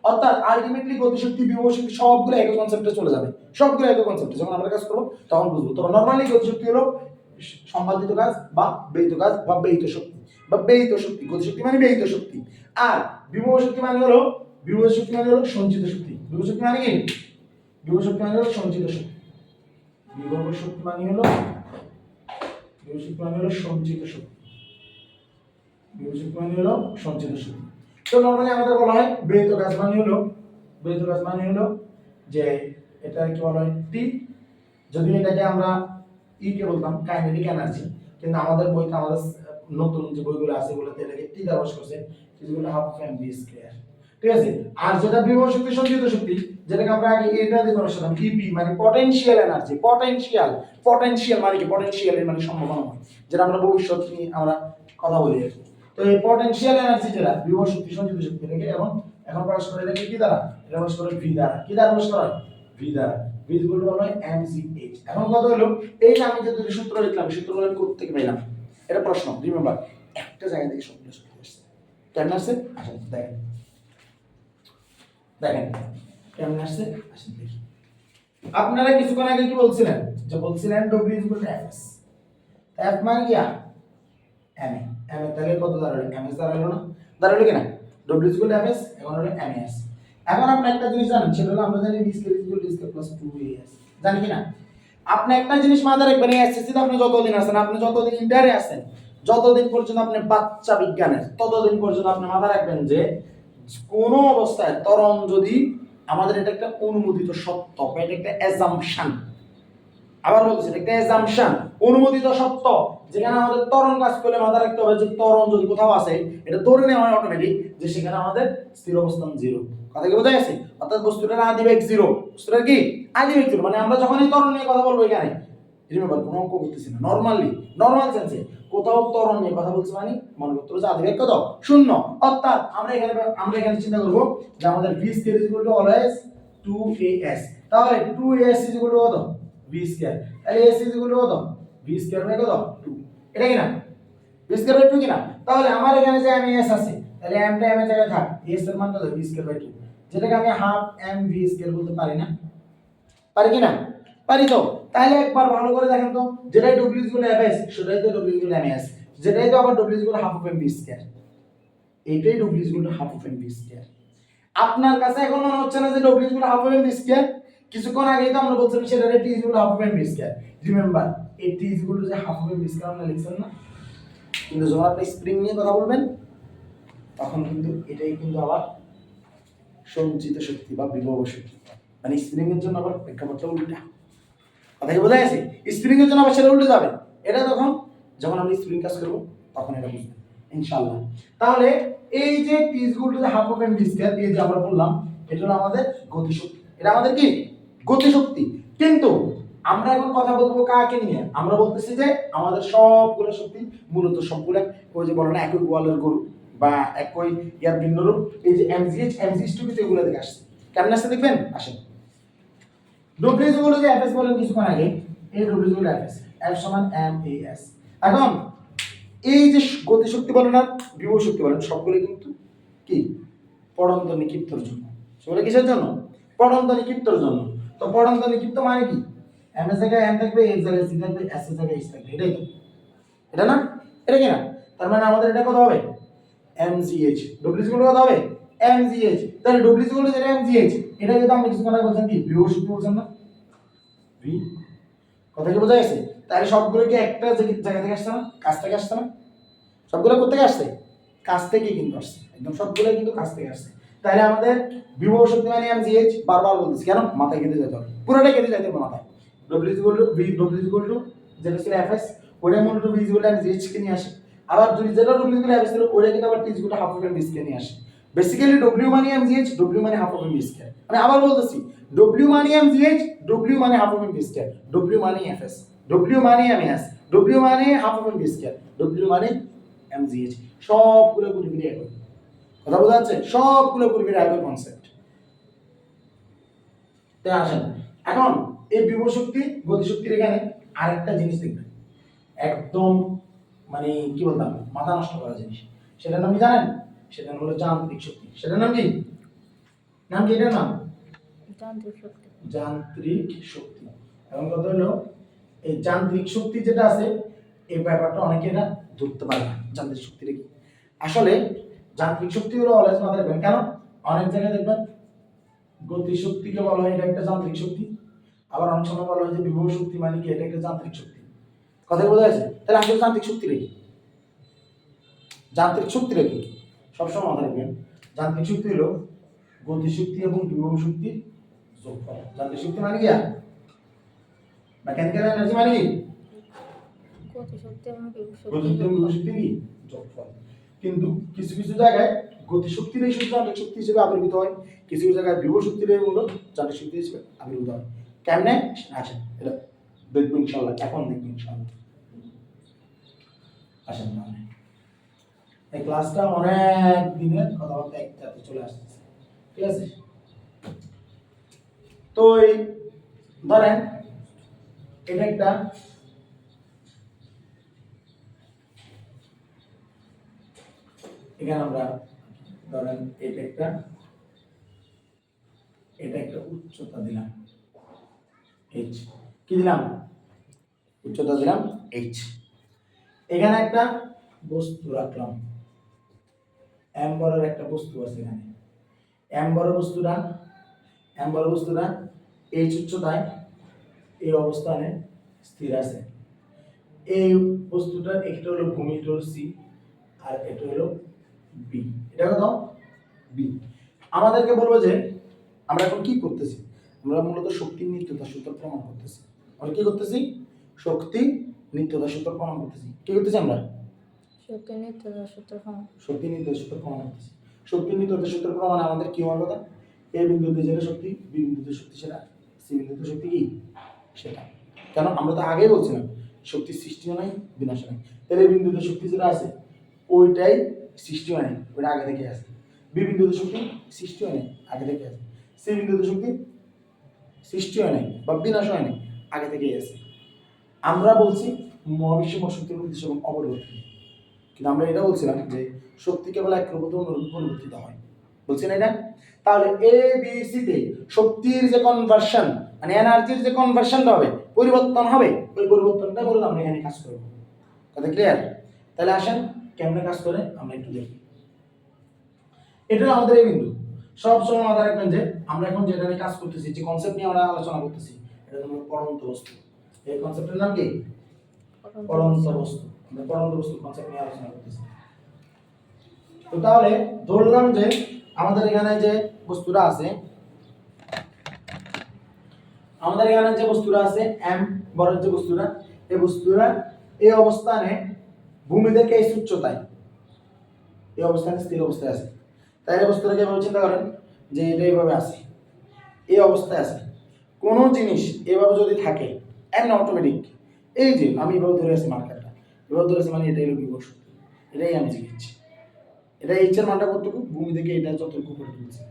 অর্থাৎ আলটিমেটলি গতিশক্তি, বিভব শক্তি সবগুলো একই কনসেপ্টে চলে যাবে, সবগুলো একই কনসেপ্টে। যখন আমরা কাজ করবো তখন বুঝবো। তবে নরমালি গতিশক্তি হলো সম্পাদিত কাজ বা ব্যয়িত কাজ বা ব্যয়িত শক্তি বা ব্যয়িত শক্তি। গতিশক্তি মানে ব্যয়িত শক্তি। আর বিভব শক্তি মানে হলো সঞ্চিত শক্তি। বিভব শক্তি মানে কি? বিভব শক্তি মানে হলো সঞ্চিত শক্তি। বিভব শক্তি মানে হলো সঞ্চিত শক্তি। বিভব শক্তি মানে হলো সঞ্চিত শক্তি। তো নরমালি আমাদের বলা হয় ব্যয়িত কাজ মানে হলো যে এটা কি বলা হয় টি, যদি এটাকে আমরা কে বলতাম কাইনেটিক এনার্জি, কিন্তু আমাদের বইতে, আমাদের নতুন যে বইগুলো আছে এগুলোতে এটাকে টি দ্বারা প্রকাশ করছে, যেগুলো হাফ এম ভি স্কয়ার। ঠিক আছে? আর যেটা বিভব শক্তি, সঞ্চিত শক্তি, যেটাকে আমরা আগে এটা দিয়ে প্রকাশ করতাম ইপি, মানে পটেনশিয়াল এনার্জি। পটেনশিয়াল মানে কি? পটেনশিয়াল মানে সম্ভাবনা, যেটা আমরা ভবিষ্যৎ নিয়ে আমরা কথা বলি আর কি। তো এই পটেনশিয়াল এনার্জি যেটা বিভব শক্তি, সঞ্চিত শক্তি, এটাকে এখন প্রকাশ করে এটাকে কি দ্বারা? এটা প্রকাশ করে ভি দ্বারা। কি দ্বারা প্রকাশ করা হয়? ভি দ্বারা। ভি ইকুয়াল টু বলা হয় mgh। এখন কথা হলো এই যে আমি যে দুটো সূত্র লিখলাম, সূত্রগুলো আমি কোথা থেকে পেলাম? এটা প্রশ্ন। রিমেম্বার, একটা জায়গা থেকে সবগুলো সূত্র আসছে। কেমন আসছে? আসেন দেখেন কেমন আসছে, আসেন দেখি। আপনারা কিছুক্ষণ আগে কি বলছিলেন? যে বলছিলেন w equal to fs। f মানে কি? m এ। m এর তাহলে কত দাঁড়ালো? ms দাঁড়ালো না? দাঁড়ালো কি না? w ইকুয়াল টু fs, এখন হলো ms। এখন আপনি একটা জিনিস জানেন, সেটা হলো আমরা জানি v square equal to square plus 2as। জানি কি না? আপনি একটা জিনিস মাথায় রাখবেন, এই এসএসসি আপনি যতদিন আছেন, আপনি যতদিন ইন্টারে আছেন, যতদিন পর্যন্ত আপনি বাচ্চা বিজ্ঞানের, ততদিন পর্যন্ত আপনি মাথায় রাখবেন যে কোন অবস্থায় ত্বরণ যদি, আমাদের এটা একটা অনুমোদিত সত্য, এটা একটা অ্যাজাম্পশন। আবার বলছি, এটা একটা অ্যাজাম্পশন, অনুমোদিত সত্য, যেখানে আমাদের ত্বরণ কাজ করলে মাথায় রাখতে হবে যে ত্বরণ যদি কোথাও আছে, এটা ধরে নেওয়া হয় অটোমেটিক যে সেখানে আমাদের স্থির অবস্থান 0। কথা কি বোঝা গেছে? অর্থাৎ বস্তুটার আদিবেগ 0। বস্তুটার কি আদিবেগ 0, মানে আমরা যখন এই ত্বরণ নিয়ে কথা বলবো এখানে, রিমেম্বার কোনো অঙ্ক করতেছি না, নরমাল সেন্সে কোথাও ত্বরণ নিয়ে কথা বলছি, মানে মনে করতে হবে যে আদিবেগ কত? 0। অর্থাৎ আমরা এখানে চিন্তা করব যে আমাদের v square is equal to always 2as। তাহলে 2as ইজ ইকুয়াল টু কত? v square. তাহলে as ইজ ইকুয়াল টু কত? v স্কয়ার বাই কত? 2। এটা কি না? v স্কয়ার বাই 2 কি না? তাহলে আমার এখানে যে ms আছে, তাহলে m টা m এর জায়গায় থাক, s এর মান কত? v স্কয়ার বাই 2, যেটাকে আমি হাফ m v স্কয়ার বলতে পারি না? পারি কি না? পারি তো। তাহলে একবার ভালো করে দেখেন তো, যেটাই w is equal to fs সেটাই তো w is equal to ms, যেটাই তো আবার w is equal to half of m v square, এইটাই w is equal to half of m v square. আপনার কাছে এখন মনে হচ্ছে না যে w is equal to half of m v square? কিছুক্ষণ আগেই তো আমরা বলছিলাম সেটা t is equal to half of m v square. Remember, এই t ইজ ইকুয়াল টু যে half of m v square আমরা লিখছেন না? কিন্তু যখন আপনি স্প্রিং নিয়ে কথা বলবেন তখন কিন্তু এটাই কিন্তু আবার সঞ্চিত শক্তি বা বিভব শক্তি, মানে স্প্রিং এর জন্য আবার প্রেক্ষাপটটা উল্টা। কথা কি বোঝা গেছে? স্প্রিং এর জন্য আবার সেটা উল্টে যাবে। এটা যখন আমি স্প্রিং কাজ করব তখন এটা বুঝবেন ইনশাআল্লাহ। তাহলে এই যে t is equal to half of m v square, এই যে আমরা বললাম, এটা হলো আমাদের গতিশক্তি। এটা আমাদের কি? গতিশক্তি। কিন্তু আমরা এখন কথা বলবো কাকে নিয়ে? আমরা বলতেছি যে আমাদের সবগুলো শক্তি মূলত সবগুলো ওই যে বলে না একই গোয়ালের গরু বা একই ইয়ার ভিন্ন রূপ, এই যে mgh কিন্তু এগুলো থেকে আসছে। কেমন আসছে দেখবেন? আসেন। w ইজ ইকুয়াল টু যে fs বলেন কিছুক্ষণ আগে, A W equal F S, F সমান এম এ এস। এখন এই যে গতিশক্তি বলেন আর বিভব শক্তি বলেন সবগুলো কিন্তু কি পড়ন্ত নিক্ষিপ্তর জন্য। সেগুলো কিসের জন্য? পড়ন্ত নিক্ষিপ্তর জন্য। তো পড়ন্ত নিক্ষিপ্ত মানে কি? এম এর জায়গায় এম থাকবে, এর জায়গায় সি থাকবে, এস এর জায়গায় এইচ থাকবে, এটাই তো, এটা না? এটা কি না? তার মানে আমাদের এটা কত হবে? mgh। ডব্লিউ ইকুয়াল কত হবে? mgh। তাহলে ডব্লিউ ইকুয়াল যেটা mgh, এটা যদি আমরা কিছু কথা বলছেন কি বিভব শক্তি বলছেন না? ভি, কথা কি বোঝা গেছে? তাহলে সবগুলো কি একটা জায়গা থেকে আসছে না? কাছ থেকে আসছে না? সবগুলো কোথা থেকে আসছে? কাছ থেকে কিন্তু আসছে, একদম সবগুলো কিন্তু কাছ থেকে আসছে। তাহলে আমাদের বিভব শক্তি মানে mgh, বারবার বলতেছি কেন? মাথায় কেটে যেতে হবে, পুরোটা কেটে যেতে হবে মাথায়। W equal to V, W equal to যেটা ছিল fs, ওটা মূলত ভি ইকুয়াল টু mgh কে নিয়ে আসে। আবার যদি যেটা ডব্লিউ ইকুয়াল fs ছিল ওটা কিন্তু আবার T equal to half of mv কে নিয়ে আসে। বেসিক্যালি ডব্লিউ মানে mgh, ডব্লিউ মানে হাফ অফ mv স্কয়ার। আমি আবার বলতেছি ডব্লিউ মানে mgh, ডব্লিউ মানে half of mv square, W মানে fs, ডব্লিউ মানে ms, ডব্লিউ মানে half of mv square, W মানে mgh। সবগুলো পুরোপুরি একই কথা বোঝা যাচ্ছে? সবগুলো পুরোপুরি একই কনসেপ্ট। তাই আসেন এখন এই বিভব শক্তি গতি শক্তির এখানে আরেকটা জিনিস দেখবেন, একদম মানে কি বলতাম মাথা নষ্ট করা জিনিস। সেটার নাম কি জানেন? সেটার নাম হলো যান্ত্রিক শক্তি। সেটার নাম কি? নাম কি এটার নাম? যান্ত্রিক শক্তি। যান্ত্রিক শক্তি। এবং কথা হলো এই যান্ত্রিক শক্তি যেটা আছে এই ব্যাপারটা অনেকে এটা ধরতে পারে না, যান্ত্রিক শক্তির কি। আসলে যান্ত্রিক শক্তি হলো অলওয়েজ মাথায় রাখবেন, কেন অনেক জায়গায় দেখবেন গতি শক্তিকে বলা হয় এটা একটা যান্ত্রিক শক্তি, আবার অনেক সময় বলা হয় যে বিভব শক্তি মানে কি এটা একটা যান্ত্রিক শক্তি। কথা বোঝা যাচ্ছে? তাহলে আসলে যান্ত্রিক শক্তি কি? যান্ত্রিক শক্তি কি? সবসময় মাথায় রাখবেন যান্ত্রিক শক্তি হলো গতি শক্তি এবং বিভব শক্তির যোগফল। যান্ত্রিক শক্তি মানে কি? মেকানিক্যাল এনার্জি মানে কি? গতি শক্তি এবং বিভব গতি শক্তি শক্তি এবং বিভব শক্তি কি? যোগফল। কিন্তু কিছু কিছু জায়গায় গতি শক্তির এই শুধু যান্ত্রিক শক্তি হিসেবে আবির্ভূত হয়, কিছু কিছু জায়গায় বিভব শক্তির এই মূল যান্ত্রিক শক্তি হিসেবে আবির্ভূত হয়। কেমনে? আসেন এটা দেখবো ইনশাআল্লাহ, এখন দেখবো ইনশাআল্লাহ। আসেন তাহলে এই ক্লাসটা অনেক দিনের কথাবার্তা একসাথে চলে আসতেছে, ঠিক আছে? তো এই ধরেন এটা একটা এখানে আমরা ধরেন এটা একটা উচ্চতা দিলাম h, কি দিলাম? উচ্চতা দিলাম h। এখানে একটা বস্তু রাখলাম, m বড়ের একটা বস্তু আছে এখানে। m বড় বস্তুটা h উচ্চতায় এই অবস্থানে স্থির আছে। এই বস্তুটার একটা হলো ভূমি, এটা হলো c, আর এটা হলো b। এটা কত? b। আমাদেরকে বলবো যে আমরা এখন কি করতেছি? আমরা মূলত শক্তির নিত্যতা সূত্র প্রমাণ করতেছি। আমরা কি করতেছি? শক্তি নিত্যতা সূত্র প্রমাণ করতেছি। কি করতেছি আমরা? শক্তি নিত্যতা সূত্র প্রমাণ। শক্তি নিত্যতা সূত্র প্রমাণ করতেছি। শক্তি নিত্যতা সূত্র প্রমাণে আমাদের কি হওয়ার কথা? এ বিন্দুতে যেটা শক্তি, বি বিন্দুতে শক্তি সেটা, সি বিন্দুতে শক্তি কি সেটা। কেন আমরা তো আগেই বলছিলাম শক্তি সৃষ্টিও নাই বিনাশও নাই। তাহলে এই বিন্দুতে শক্তি যেটা আছে ওইটাই সৃষ্টি হয় নাই, ওইটা আগে থেকে আছে। বি বিন্দুতে শক্তি সৃষ্টি হয় নাই, আগে থেকে আছে। সি বিন্দুতে শক্তি সৃষ্টি হয় নাই বা বিনাশ হয় নাই, আগে থেকেই আছে। আমরা বলছি মহাবিশ্ব শক্তির উদ্দেশ্য এবং অপরিবর্তনীয়, কিন্তু আমরা এটা বলছিলাম যে শক্তি কেবল এক রূপ অন্যরূপে পরিবর্তিত হয়, বলছি না এটা? তাহলে এ বি সি তে শক্তির যে কনভার্সন মানে এনার্জির যে কনভার্সনটা হবে, পরিবর্তন হবে, ওই পরিবর্তনটা বলুন আমরা এখানে কাজ করব। কথা ক্লিয়ার? তাহলে আসেন কেমনে কাজ করে আমরা একটু দেখি। এটা আমাদের এই বিন্দু। সব সময় মাথায় রাখবেন যে আমরা এখন যেটা নিয়ে কাজ করতেছি, যে কনসেপ্ট নিয়ে আমরা আলোচনা করতেছি, এটা হলো পড়ন্ত বস্তু। এই কনসেপ্টের নাম কি? পড়ন্ত বস্তু। আমরা পড়ন্ত বস্তু কনসেপ্ট নিয়ে আলোচনা করতেছি। তো তাহলে ধরলাম যে আমাদের এখানে যে বস্তুটা আছে, m বড়ের যে বস্তুটা, এই বস্তুটা এই অবস্থানে ভূমি থেকে এই উচ্চতায় এই অবস্থানে স্থির অবস্থায় আছে। তাই এই বস্তুটাকে এভাবে চিন্তা করেন যে এটা এইভাবে আছে, এই অবস্থায় আছে। কোনো জিনিস এভাবে যদি থাকে এমন অটোমেটিক, এই যে আমি এভাবে ধরে আছি মার্কারটা, এভাবে ধরে আছি মানে এটাই হলো বিভব শক্তি। এটাই আমি জিজ্ঞেস, এটা এইচ এর মানটা কতটুকু? ভূমি থেকে এটা যতটুকু করে তুলছে।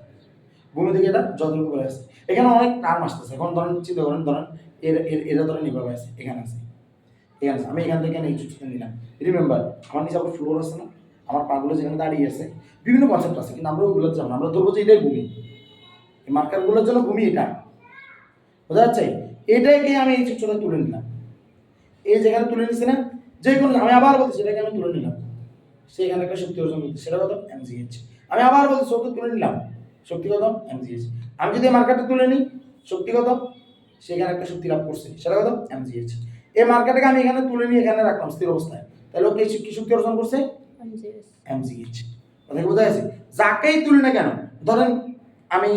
ভূমি থেকে এটা যতটুকু উপরে আছে। এখানে অনেক টার্ম আসতেছে। এখন ধরেন চিন্তা করেন, ধরেন এরা ধরেন এভাবে আছে, এখানে আছে, এখানে আছে। আমি এখান থেকে এই চুচুটা নিলাম। রিমেম্বার, আমার নিচে আবার ফ্লোর আছে না, আমার পাগুলো যেখানে দাঁড়িয়ে আছে, বিভিন্ন কনসেপ্ট আছে, কিন্তু আমরা ওইগুলো যাবো না। আমরা ধরবো যে এটাই ভূমি, এই মার্কারগুলোর জন্য ভূমি এটা, বোঝা যাচ্ছে? এটাকে আমি এই চুচুটা তুলে নিলাম, এই যেখানে তুলে নিচ্ছি না, যে কোনো, আমি আবার বলছি সেটাকে আমি তুলে নিলাম, সেখানে একটা শক্তি অর্জন করতে, সেটা কত? mgh। আমি আবার বলছি শক্তি তুলে নিলাম, শক্তি কত? mgh। আমি যদি মার্কারটা তুলে নিই, শক্তি কত? সেখানে একটা শক্তি লাভ করছে, সেটা কত? mgh। এই মার্কারটাকে আমি এখানে তুলে নিয়ে এখানে রাখলাম স্থির অবস্থায়, তাহলে ওকে কি শক্তি অর্জন করছে? mgh। কথা বোঝা যাচ্ছে? যাকেই তুলি না কেন, ধরেন আমি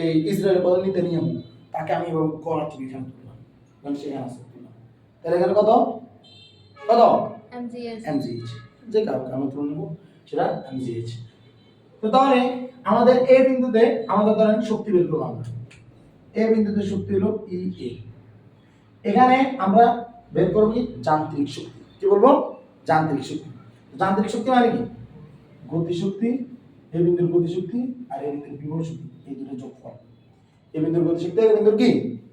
এই ইসরায়েলের কথা নিতে নিয়ে তাকে আমি গড় থেকে এখানে তুললাম, মানে সেখানে আছে তুললাম, তাহলে এখানে কত? কত? mgh। যে কাউকে আমি তুলে নেব, সেটা mgh। তো তাহলে আমাদের এ বিন্দুতে আমাদের ধরেন শক্তি বের করব আমরা, এ বিন্দুতে শক্তি হলো ই এ। এখানে আমরা বের করব কি? যান্ত্রিক শক্তি। কি বলবো? যান্ত্রিক শক্তি। যান্ত্রিক শক্তি মানে কি? গতি শক্তি, এই বিন্দুর গতি শক্তি আর এই বিন্দুর বিভব শক্তি, এই দুটো যোগফল। এই বিন্দুর গতি শক্তি আর এই বিন্দুর কি?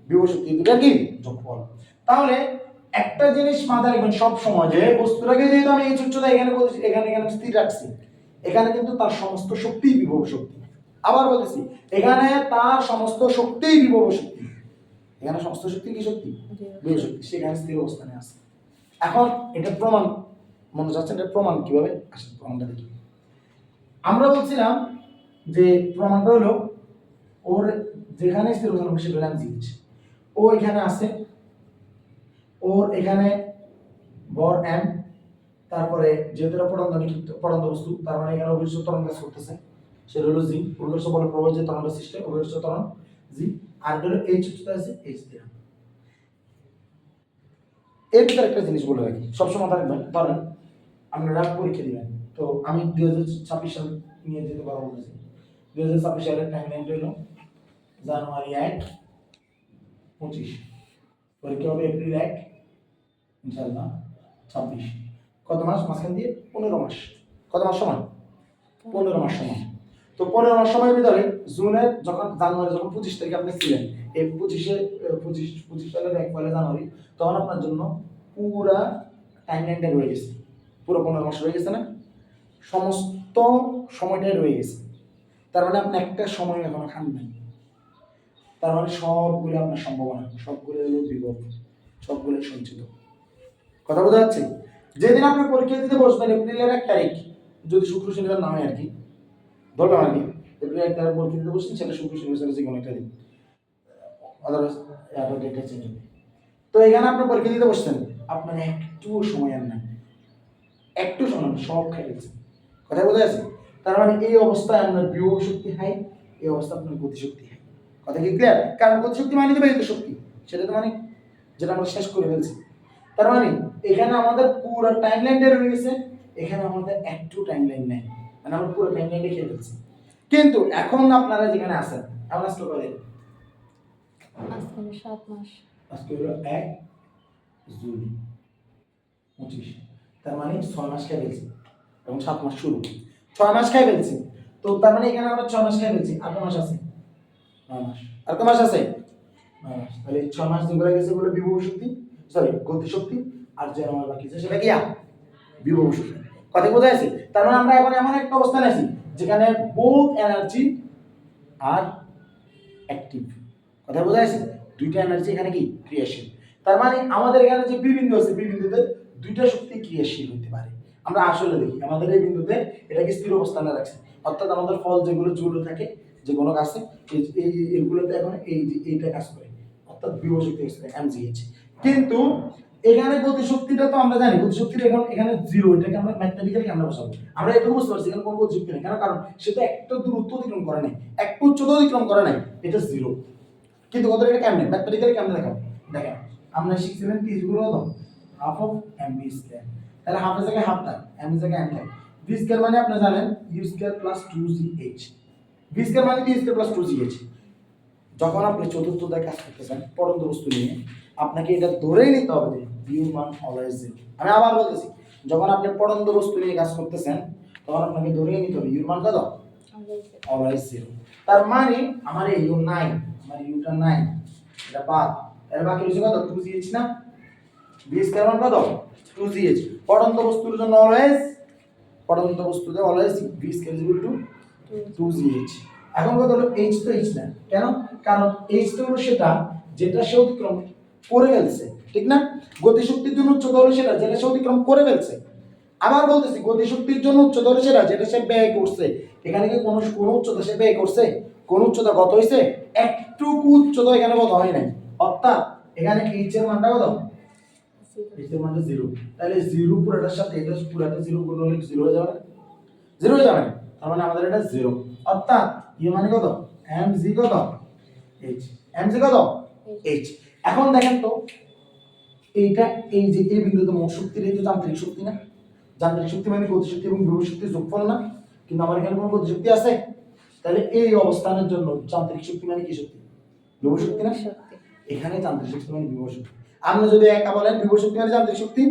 বিভব শক্তি, এই দুটো কি? যোগফল। তাহলে একটা জিনিস মাথায় রাখবেন সব সময়, যে বস্তুটাকে যেহেতু আমি এই উচ্চতা এখানে বলছি, এখানে স্থির রাখছি, এখানে কিন্তু তার সমস্ত শক্তি বিভব শক্তি। আবার বলতেছি, এখানে তার সমস্ত শক্তি বিভব শক্তি, এখানে সমস্ত শক্তি কি শক্তি? বিভব শক্তি, সেখানে স্থির অবস্থানে আছে। এখন এটা প্রমাণ মনে যাচ্ছে, এটা প্রমাণ কিভাবে আসে? প্রমাণটা দেখি। আমরা বলছিলাম যে প্রমাণটা হলো ওর যেখানে স্থির অবস্থান হবে সেটা নাম জিনিস, ও এখানে আছে, ওর এখানে ভর m, তারপরে যেহেতু এটা পড়ন্ত বস্তু, তার মানে এখানে অভিষ্ট ত্বরণ কাজ করতেছে, সেটা হলো জি, অভিষ্ট বলে প্রবাহ যে ত্বরণটা সৃষ্টি হয়, অভিষ্ট ত্বরণ জি, আর হলো h উচ্চতা আছে h দিলাম। এর ভিতরে একটা জিনিস বলে রাখি, সবসময় থাকবেন, ধরেন আপনারা পরীক্ষা দিবেন, তো আমি 2026 সাল নিয়ে যেতে কথা বলতেছি। 2026 সালের টাইমলাইন হলো জানুয়ারি 1, 25, পরীক্ষা হবে এপ্রিল 1, ইনশাআল্লাহ 26। কত মাস মাঝখান দিয়ে? 15 মাস। কত মাস সময়? 15 মাস সময়। তো 15 মাস সময়ের ভিতরে জুনের যখন জানুয়ারি যখন 25 তারিখে আপনি ছিলেন, এই 25 সালের 1 জানুয়ারি, তখন আপনার জন্য পুরা টাইমলাইনটা রয়ে গেছে, পুরো 15 মাস রয়ে গেছে না, সমস্ত সময়টাই রয়ে গেছে। তার মানে আপনি একটা সময় এখনো খান নাই, তার মানে সবগুলো আপনার সম্ভাবনা, সবগুলো হলো বিভব, সবগুলো সঞ্চিত। কথা বোঝা যাচ্ছে? যেদিন আপনি পরীক্ষা দিতে বসবেন এপ্রিলের 1 তারিখ, যদি শুক্র শনিবার না হয় আর কি, ধরলাম আর কি, এপ্রিলের 1 তারিখ পরীক্ষা দিতে বসছেন, সেটা শুক্র শনিবার যে কোনো একটা দিন, আদারওয়াইজ এত ডেটটা চেঞ্জ হবে। তো এখানে আপনি পরীক্ষা দিতে বসছেন, আপনার একটু সময় আর নাই, একটু সময় সব খাই গেছে। কথা বোঝা যাচ্ছে? তার মানে এই অবস্থায় আপনার বিভব শক্তি হাই, এই অবস্থা আপনার গতিশক্তি হাই। কথা কি ক্লিয়ার? কারণ গতিশক্তি মানে দেবে তো শক্তি, সেটা তো মানে যেটা আমরা শেষ করে ফেলছি। তার মানে এখানে আমাদের পুরো টাইমলাইনটা রয়ে গেছে, এখানে আমাদের একটু টাইমলাইন নেই, মানে আমরা পুরো টাইমলাইনটা খেয়ে ফেলছি। কিন্তু এখন আপনারা যেখানে আছেন, এখন আসলে কয় দিন? আজকে 7 মাস। আজকে হলো 1 জুন 25, তার মানে 6 মাস খেয়ে ফেলছি, এবং 7 মাস শুরু, 6 মাস খেয়ে ফেলছি। তো তার মানে এখানে আমরা 6 মাস খেয়ে ফেলছি, আর কত মাস আছে? 9 মাস। আর কত মাস আছে? 9 মাস। তাহলে 6 মাস যেগুলো গেছে এগুলো বিভব শক্তি, সরি গতি শক্তি, আর যে আমার বাকি আছে সেটা কি? বিভব শক্তি। কথা বোঝা যাচ্ছে? তার মানে আমরা এখন এমন একটা অবস্থানে আছি যেখানে বোথ এনার্জি আর অ্যাক্টিভ। কথা বোঝা যাচ্ছে? দুইটা এনার্জি এখানে কি ক্রিয়াশীল। তার মানে আমাদের এখানে যে বিন্দু আছে, বিন্দুতে দুইটা শক্তি ক্রিয়াশীল হতে পারে। আমরা আসলে দেখি আমাদের এই বিন্দুতে এটাকে স্থির অবস্থানে রাখছে, অর্থাৎ আমাদের ফল যেগুলো জুড়ে থাকে, যে কোনো গাছে এইগুলোতে এখন এইটা কাজ করে, অর্থাৎ বিভব শক্তি mgh। কিন্তু এখানে গতিশক্তিটা তো আমরা জানি, গতিশক্তিটা এখন এখানে জিরো, এটাকে আমরা ম্যাথমেটিক্যালি আমরা বসাবো, আমরা এটুকু বুঝতে পারছি এখানে কোনো গতিশক্তি নেই, কারণ সেটা একটা দূরত্ব অতিক্রম করে নাই, একটু উচ্চতা অতিক্রম করে নাই, এটা জিরো। কিন্তু কত এটা কেমনে ম্যাথমেটিক্যালি কেমনে দেখাবো? দেখেন আমরা শিখছিলাম কি যেগুলো হলো হাফ অফ mv স্কয়ার, তাহলে হাফ এর জায়গায় হাফ থাকে, m এর জায়গায় m থাকে, v স্কয়ার মানে আপনি জানেন u square plus 2gh, v square মানে v স্কয়ার প্লাস 2gh। যখন আপনি চতুর্থ অধ্যায় কাজ করতেছেন পরন্ত বস্তু নিয়ে, আপনাকে এটা ধরেই নিতে হবে যে v এর মান অলওয়েজ 0। আমি আবার বলতেছি, যখন আপনি পরন্ত বস্তু নিয়ে কাজ করতেছেন তখন আপনাকে ধরেই নিতে হবে u এর মান কত? Always zero. তার মানে আমার এই ইউ নাই, আমার ইউটা নাই, এটা বাদ। এর বাকি রয়েছে কত? 2gh না? b স্কয়ার মান কত? 2gh। পড়ন্ত বস্তুর জন্য অলওয়েজ, পড়ন্ত বস্তুতে always b square equal to 2gh। এখন কত হলো? h তো h না, কেন? কারণ h তো হলো সেটা যেটা সে অতিক্রম করে ফেলছে, ঠিক না? গতিশক্তির জন্য উচ্চতা হলো সেটা যেটা সে অতিক্রম করে ফেলছে। আবার বলতেছি গতিশক্তির জন্য উচ্চতা হলো সেটা যেটা সে ব্যয় করছে। এখানে কি কোন উচ্চতা সে ব্যয় করছে? কোন উচ্চতা গত হইছে? একটুকু উচ্চতা এখানে গত হয় নাই। অর্থাৎ এখানে h এর মানটা কত? h এর মানটা 0। তাহলে 0 পুরোটার সাথে এটা পুরোটা 0 গুণ হলে 0 হয়ে যাবে না? 0 হয়ে যাবে না? তার মানে আমাদের এটা 0। অর্থাৎ e মানে কত? mg কত? h। mg কত? h। এখন দেখেন তো এইটা, এই যে এই বিন্দুতে মোট শক্তির এই যে যান্ত্রিক শক্তি না? যান্ত্রিক শক্তি মানে গতিশক্তি এবং বিভব শক্তির যোগফল না? কিন্তু আমার এখানে কোনো গতিশক্তি আছে? তাহলে এই অবস্থানের জন্য যান্ত্রিক শক্তি মানে কি শক্তি? বিভব শক্তি না? এখানে যান্ত্রিক শক্তি মানে বিভব শক্তি। আপনি যদি একা বলেন বিভব শক্তি মানে যান্ত্রিক শক্তি,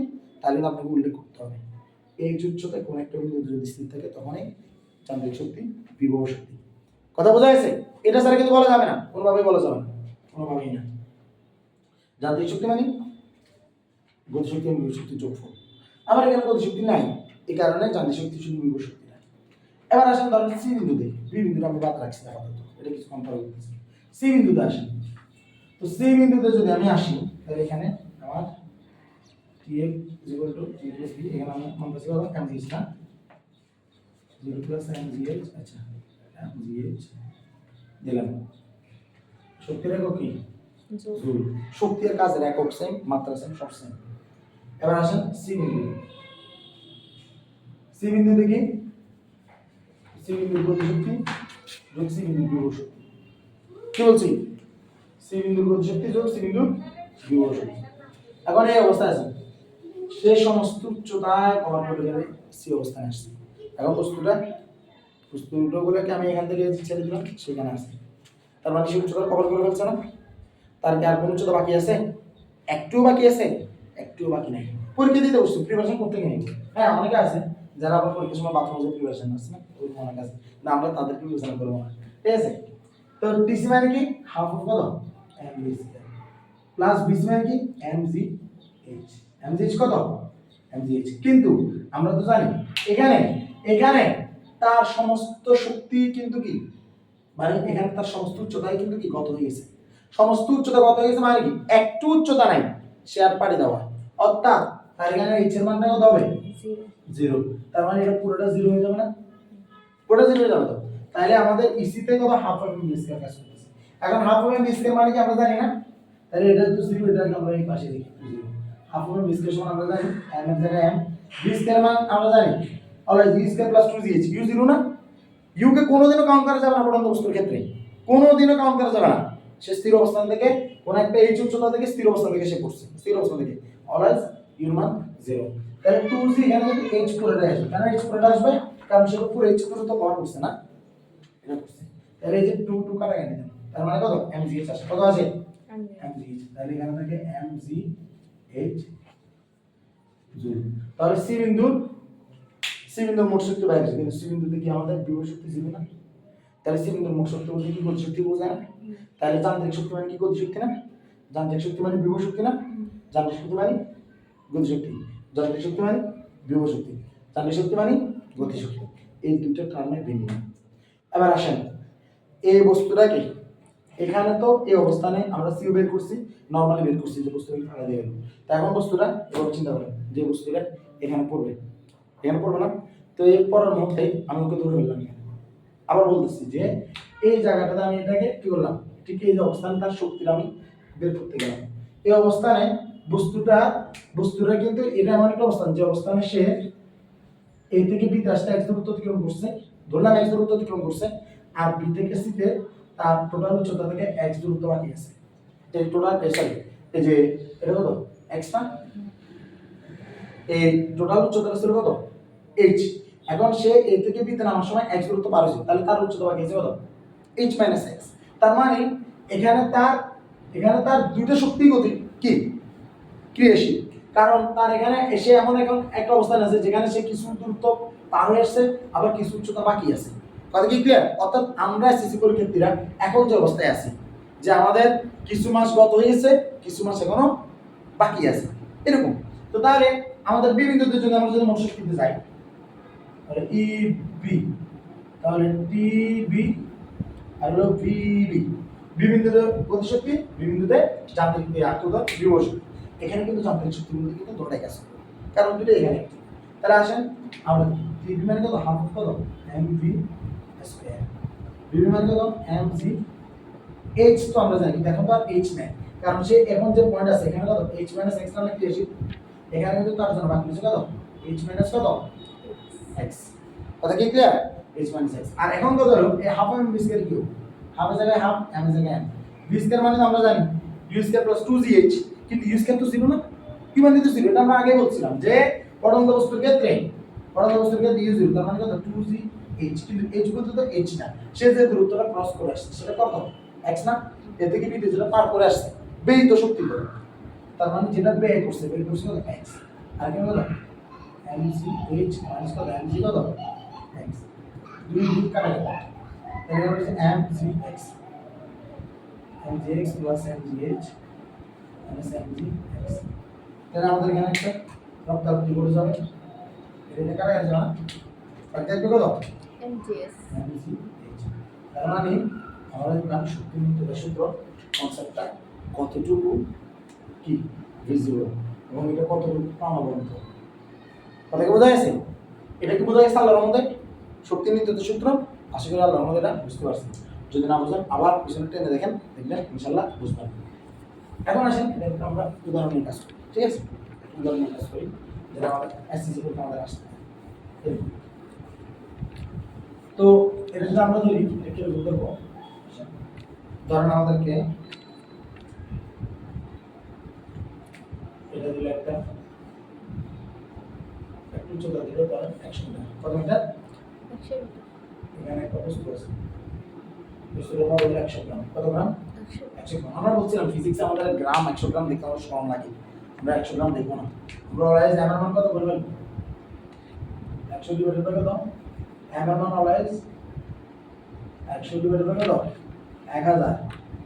তাহলে আপনাকে উল্লেখ করতে হবে এই উচ্চতায় কোন একটা বিন্দু যদি স্থির থাকে তখনই যান্ত্রিক শক্তি বিভব শক্তি। কথা বোঝা গেছে? এটা স্যার কিন্তু বলা যাবে না, কোনোভাবেই বলা যাবে না, কোনোভাবেই না। যান্ত্রিক শক্তি মানে গতিশক্তি এবং বিভব শক্তির যোগফল। আমার এখানে গতিশক্তি নাই, এই কারণে যান্ত্রিক শক্তি শুধু বিভব শক্তি নাই। এবার আসেন ধরেন সি বিন্দুতে, বি বিন্দুটা আমি বাদ রাখছি আপাতত, এটা কিছু কম্পার করতেছি। সি বিন্দুতে আসেন, তো সি বিন্দুতে যদি আমি আসি তাহলে এখানে আমার tf = t + b, এখানে আমি মান পাচ্ছি কত? mgh না? 0 + mgh, আচ্ছা mgh দিলাম। শক্তির একক কি? জুল। শক্তি আর কাজের একক সেম, মাত্রা সেম, সব সেম। এবার আসেন সি বিন্দু, সি বিন্দুতে কি? সি বিন্দুর গতিশক্তি যোগ সি বিন্দুর বিভব শক্তি। কি বলছি? সি বিন্দুর গতিশক্তি যোগ সি বিন্দুর বিভব শক্তি। এখন এই অবস্থায় আছে, সে সমস্ত উচ্চতায় কভার করে গেলে সি অবস্থায় আসছে। এখন বস্তুগুলোকে আমি এখান থেকে ছেড়ে দিলাম, সেখানে আসছে। তার মানে সে উচ্চতা কভার করে ফেলছে না? তার কি আর কোন উচ্চতা বাকি আছে? একটুও বাকি আছে? একটুও বাকি নাই। পরীক্ষা দিতে বসছো, প্রিপারেশন করতে গিয়ে হ্যাঁ অনেকে আছে যারা আবার পরীক্ষার সময় বাথরুমে যে প্রিপারেশন আছে না, ওরকম অনেক আছে না, আমরা তাদেরকে বিবেচনা করবো না, ঠিক আছে? তো টিসি মানে কি? হাফ অফ কত? mv স্কয়ার প্লাস বিসি মানে কি? mgh। mgh কত? mgh। কিন্তু আমরা তো জানি এখানে এখানে তার সমস্ত শক্তি কিন্তু কি, মানে এখানে তার সমস্ত উচ্চতাই কিন্তু কি গত হয়ে গেছে। সমস্ত উচ্চতা গত হয়ে গেছে মানে কি? একটু উচ্চতা নাই, সে আর পাড়ি দেওয়া। অর্থাৎ তার এখানে h এর মানটা কত হবে? 0। তার মানে এটা পুরোটা 0 হয়ে যাবে না? পুরোটা 0 হয়ে যাবে তো। তাহলে আমাদের ইসি তে কত? হাফ অফ mv স্কয়ার কাজ করতেছে। এখন হাফ অফ mv স্কয়ার মানে কি আমরা জানি না? তাহলে এটা তো 0, এটাকে আমরা এই পাশে লিখি 0। হাফ অফ mv স্কয়ার সমান আমরা জানি m এর জায়গায় m, v স্কয়ার মান আমরা জানি always v square plus 2gh, u 0 না? u কে কোনোদিনও কাউন্ট করা যাবে না পড়ন্ত বস্তুর ক্ষেত্রে, কোনোদিনও কাউন্ট করা যাবে না। সে স্থির অবস্থান থেকে কোন একটা h উচ্চতা থেকে স্থির অবস্থান থেকে সে পড়ছে, স্থির অবস্থান থেকে অলওয়েজ u এর মান 0। তাহলে 2g এখানে যদি h পুরোটা আসবে, কেন h পুরোটা আসবে? কারণ সে পুরো h পর্যন্ত কভার করছে না, এটা করছে। তাহলে এই যে 2 2 কাটা কেটে দেন, তার মানে কত? mgh আসে। কত আসে? mgh। তাহলে এখানে থাকে mgh জুল। তাহলে সি বিন্দুর মোট শক্তি বাইরে আসে, কিন্তু সি বিন্দুতে কি আমাদের বিভব শক্তি ছিল না? তাহলে সি বিন্দুর মোট শক্তি বলতে কি গতিশক্তি বোঝায় না? তাহলে যান্ত্রিক শক্তি মানে কি? গতিশক্তি না? যান্ত্রিক শক্তি মানে বিভব শক্তি না? যান্ত্রিক শক্তি মানে গতিশক্তি, যান্ত্রিক শক্তি মানে বিভব শক্তি, যান্ত্রিক শক্তি মানে গতিশক্তি। এই দুইটা টার্মে ভিন্ন। এবার আসেন এই বস্তুটা কি, এখানে তো এই অবস্থানে আমরা সিও বের করছি, নরমালি বের করছি যে বস্তুটা ফাঁকা দিয়ে গেল। তা এখন বস্তুটা এবার চিন্তা করেন যে বস্তুটা এখানে পড়বে, এখানে পড়বে না? তো এই পড়ার মুহূর্তে আমি ওকে ধরে ফেললাম এখানে। আবার বলতেছি যে এই জায়গাটাতে আমি এটাকে কি করলাম, ঠিক এই যে অবস্থানে তার শক্তিটা আমি বের করতে গেলাম। এই অবস্থানে বস্তুটা কিন্তু এটা এমন একটা অবস্থান যে অবস্থানে সে এই থেকে বি তে আসতে x দূরত্ব অতিক্রম করছে, ধরলাম x দূরত্ব অতিক্রম করছে, আর বি থেকে সি তে তার টোটাল উচ্চতা থেকে x দূরত্ব বাকি আছে। এই টোটাল সরি এই যে এটা কত? x না? এই টোটাল উচ্চতা ছিল কত? h। এখন সে a থেকে b তে নামার সময় x দূরত্ব পার হয়েছে, তাহলে তার উচ্চতা বাকি আছে কত? h - x। তার মানে এখানে তার দুইটা শক্তি গতি কি ক্রিয়াশীল, কারণ তার এখানে এসে এমন এখন একটা অবস্থান আছে যেখানে সে কিছু দূরত্ব পার হয়ে আসছে, আবার কিছু উচ্চতা বাকি আছে। কথা কি ক্লিয়ার? অর্থাৎ আমরা এসএসসি পরীক্ষার্থীরা এখন যে অবস্থায় আছি যে আমাদের কিছু মাস গত হয়েছে, কিছু মাস এখনো বাকি আছে, এরকম। তো তাহলে আমাদের বি বিন্দুতে যদি আমরা যদি মোট শক্তিতে যাই, তাহলে ই বি, তাহলে টি বি আর হলো ভি বি। বি বিন্দুতে গতিশক্তি, বি বিন্দুতে যান্ত্রিক আত্মদর, বিভব শক্তি। এখানে কিন্তু যান্ত্রিক শক্তি বলতে কিন্তু দুটোই কাজ করে, কারণ দুটো এখানে। তাহলে আসেন আমরা টি বি মানে কত, হাফ কত M V square, B B মানে কত এম জি এইচ। তো আমরা জানি কিন্তু এখন তো আর এইচ নেই, কারণ সে এখন যে পয়েন্ট আছে এখানে কত এইচ মাইনাস এক্স নামে কি আছে, এখানে কিন্তু তার জন্য বাকি আছে কত এইচ মাইনাস কত এক্স। কথা কি ক্লিয়ার? H minus X. আর এখন কত হলো এই half M V square Q, হাফের জায়গায় হাফ, এম এর জায়গায় এম। ভি স্কয়ার মানে তো আমরা জানি ইউ স্কয়ার প্লাস 2gh, কিন্তু ইউ স্কয়ার তো 0 না, কি মানে তো 0, এটা আমরা আগে বলছিলাম যে পড়ন্ত বস্তুর ক্ষেত্রে ইউ 0, তার মানে কত 2gh, কিন্তু h বলতে তো h না, সে যে দূরত্বটা ক্রস করে আসছে সেটা কত x না, এ থেকে বি যেটা পার করে আসছে ব্যয়িত শক্তি করে, তার মানে যেটা ব্যয় করছে কত x। আর কি কত mgh মাইনাস কত mg কত x, দুই দুই কাটা গেল, তাহলে আমরা হচ্ছে mgx, mgx plus mgh minus mgx। তাহলে আমাদের এখানে একটা রক্তারক্তি করে যাবে, এটা কাটা গেছে না, আর দেখবে কত MGS mgh। তার মানে আমরা দেখলাম শক্তি নিত্যতা সূত্র কনসেপ্টটা কতটুকু কি ভিজিবল এবং এটা কতটুকু প্রাণবন্ত। কথা কি বোঝা গেছে? এটা কি বোঝা গেছে আল্লাহর মধ্যে শক্তি নিত্যতা সূত্র? আশা করি আল্লাহর মধ্যে এটা বুঝতে পারছেন। যদি না বুঝেন আবার পিছনে টেনে দেখেন, দেখবেন ইনশাআল্লাহ বুঝবেন। এখন আসেন এটা আমরা উদাহরণের কাজ করি, ঠিক আছে? উদাহরণের কাজ করি যেটা আমাদের এসএসসি পরীক্ষা আমাদের আসছে। তো এটা যদি আমরা ধরি এটা কি করব, ধরেন আমাদেরকে এটা দিলে একটা উচ্চতা দিল ধরেন 100 মিটার, কত মিটার 100 এখানে একটা বস্তু আছে, বস্তুর ওজন হলো 100 গ্রাম, কত গ্রাম 100 গ্রাম। আমরা বলছিলাম ফিজিক্সে আমাদের গ্রাম 100 গ্রাম দেখতে আমার সমান লাগে, আমরা 100 গ্রাম দেখব না, আমরা অলওয়েজ এমআর মান কত বলবেন 100 ডিভাইডেড বাই কত, এমআর মান অলওয়েজ 100 ডিভাইডেড বাই কত 1000,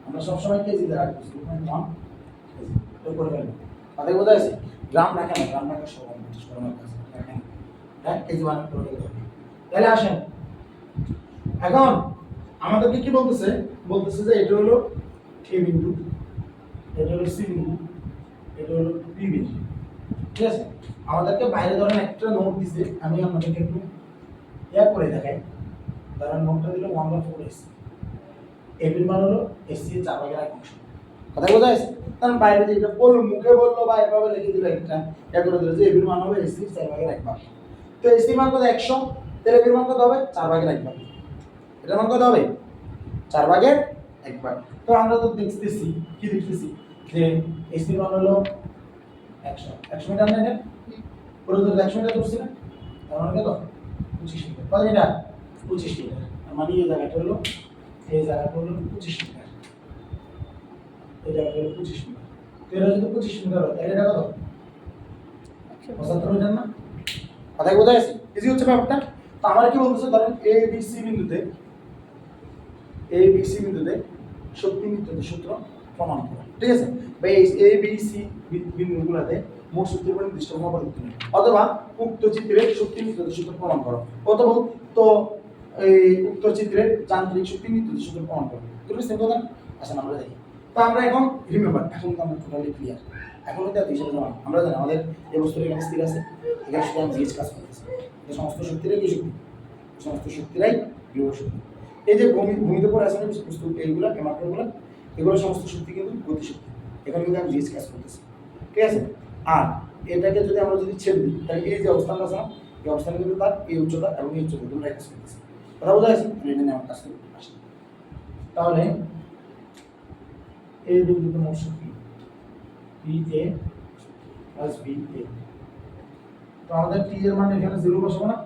আমরা সব সময় কেজি দ্বারা রাখবো 0.1 কেজি। তো করে ফেলবো, কথা বোঝা গেছে? গ্রাম রাখেন না, গ্রাম রাখা সব সমান কাছে রাখেন, হ্যাঁ কেজি মান করে দেব। তাহলে আসেন এখন আমাদেরকে কি বলতেছে, বলতেছে যে এটা হলো এ বিন্দু, এটা হলো সি বিন্দু, এটা হলো বি বিন্দু, ঠিক আছে? আমাদেরকে বাইরে ধরেন একটা নোট দিছে, আমি আপনাদেরকে একটু করে দেখাই। ধরেন নোটটা দিল 1/4 এ বির মান হলো এসি এর 4/1 অংশ। কথা বোঝা গেছে? কারণ বাইরে যেটা বললো মুখে বললো বা এভাবে লিখে দিল একটা করে দিল যে এ বির মান হবে এসি এর 4/1 ভাগ। তো এসি মান কত 100, তাহলে এ বির মান কত হবে 4/1 ভাগ। এটার মান কত হবে 4/1 ভাগ। তো আমরা তো দেখতেছি কি দেখতেছি যে এসি মান হলো 100 মিটার না, এটা পুরো তো 100 মিটার ধরছি না, তার মানে কত 25 মিটার, কত মিটার 25 মিটার। তার মানে এই জায়গাটা হলো 25 মিটার, এই জায়গাটা হলো 25 মিটার। তো এটা যদি 25 মিটার হয় তাহলে এটা কত 75 মিটার না? কথা বোঝা গেছে? ইজি হচ্ছে ব্যাপারটা। তো আমার কি বলতেছে ধরেন এ বি সি বিন্দুতে শক্তি নিত্যতা সূত্র প্রমাণ করা, ঠিক আছে? বা এই এ বি সি বিন্দুগুলোতে মোট শক্তির পরিমাণ নির্দিষ্ট পদ্ধতি অথবা উক্ত চিত্রের শক্তি নিত্যতা সূত্র প্রমাণ করো, অথবা তো এই উক্ত চিত্রের যান্ত্রিক শক্তি নিত্যতা সূত্র প্রমাণ করো, দুটো সেম কথা। আসেন আমরা দেখি। তো আমরা এখন রিমেম্বার, এখন তো আমরা টোটালি ক্লিয়ার। এখন এটা হিসাবে জানা আমরা জানি আমাদের এই বস্তুর এখানে স্থির আছে, এখানে শুধু আমি জিএস কাজ করতেছে, এই সমস্ত শক্তিরাই কি শক্তি, সমস্ত শক্তিরাই বিভব শক্তি। এই যে ভূমিতে পড়ে আছে বস্তু এইগুলা এমাত্রগুলো, এগুলো সমস্ত শক্তি কিন্তু গতিশক্তি, এখানে কিন্তু আমি জিএস কাজ করতেছি, ঠিক আছে? আর এটাকে যদি আমরা যদি ছেড়ে দিই তাহলে এই যে অবস্থানটা আছে না, এই অবস্থানে কিন্তু তার এই উচ্চতা এবং এই উচ্চতা দুটোই কাজ করতেছে, কথা বোঝা গেছে? এটা নিয়ে আমার কাজ করতে আসে। তাহলে এই বিন্দুতে মোট শক্তি P A plus B A, তো আমাদের টি এর মান এখানে 0 বসাবো না,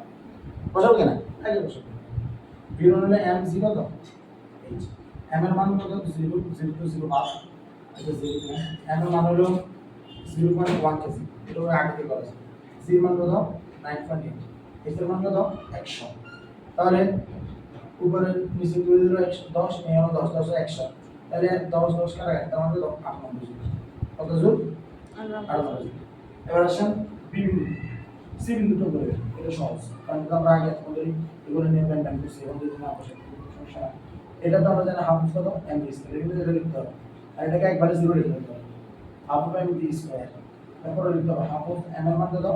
বসাবো কিনা আগে বসাবো। বি এর মান হলো এম জি কত এইচ, এম এর মান কত 0.005, এটা 0, এম এর মান হলো 0.1 কেজি, এটা আগে থেকে করা আছে। জি এর মান কত 9.8, এইচ এর মান কত 100। তাহলে উপরে নিচে 2 0 10 এখানে 10 10 100 তাহলে 10 10 কাটা গেল তার মানে 8 নম্বর জুল কত জুল 8 নম্বর জুল এবার আসেন বি বিন্দু সি বিন্দুটা করে এটা সহজ কারণ আমরা আগে তোমাদের এগুলো নিয়ে ব্যান্ডাম করছি এখন যদি না বসে সমস্যা না এটা তো আমরা জানি হাফ কত এম ডি স্কয়ার এটা কিন্তু লিখতে হবে আর এটাকে একবারে 0 লিখতে হবে half of M D square তারপর লিখতে হবে হাফ অফ এম এর মান কত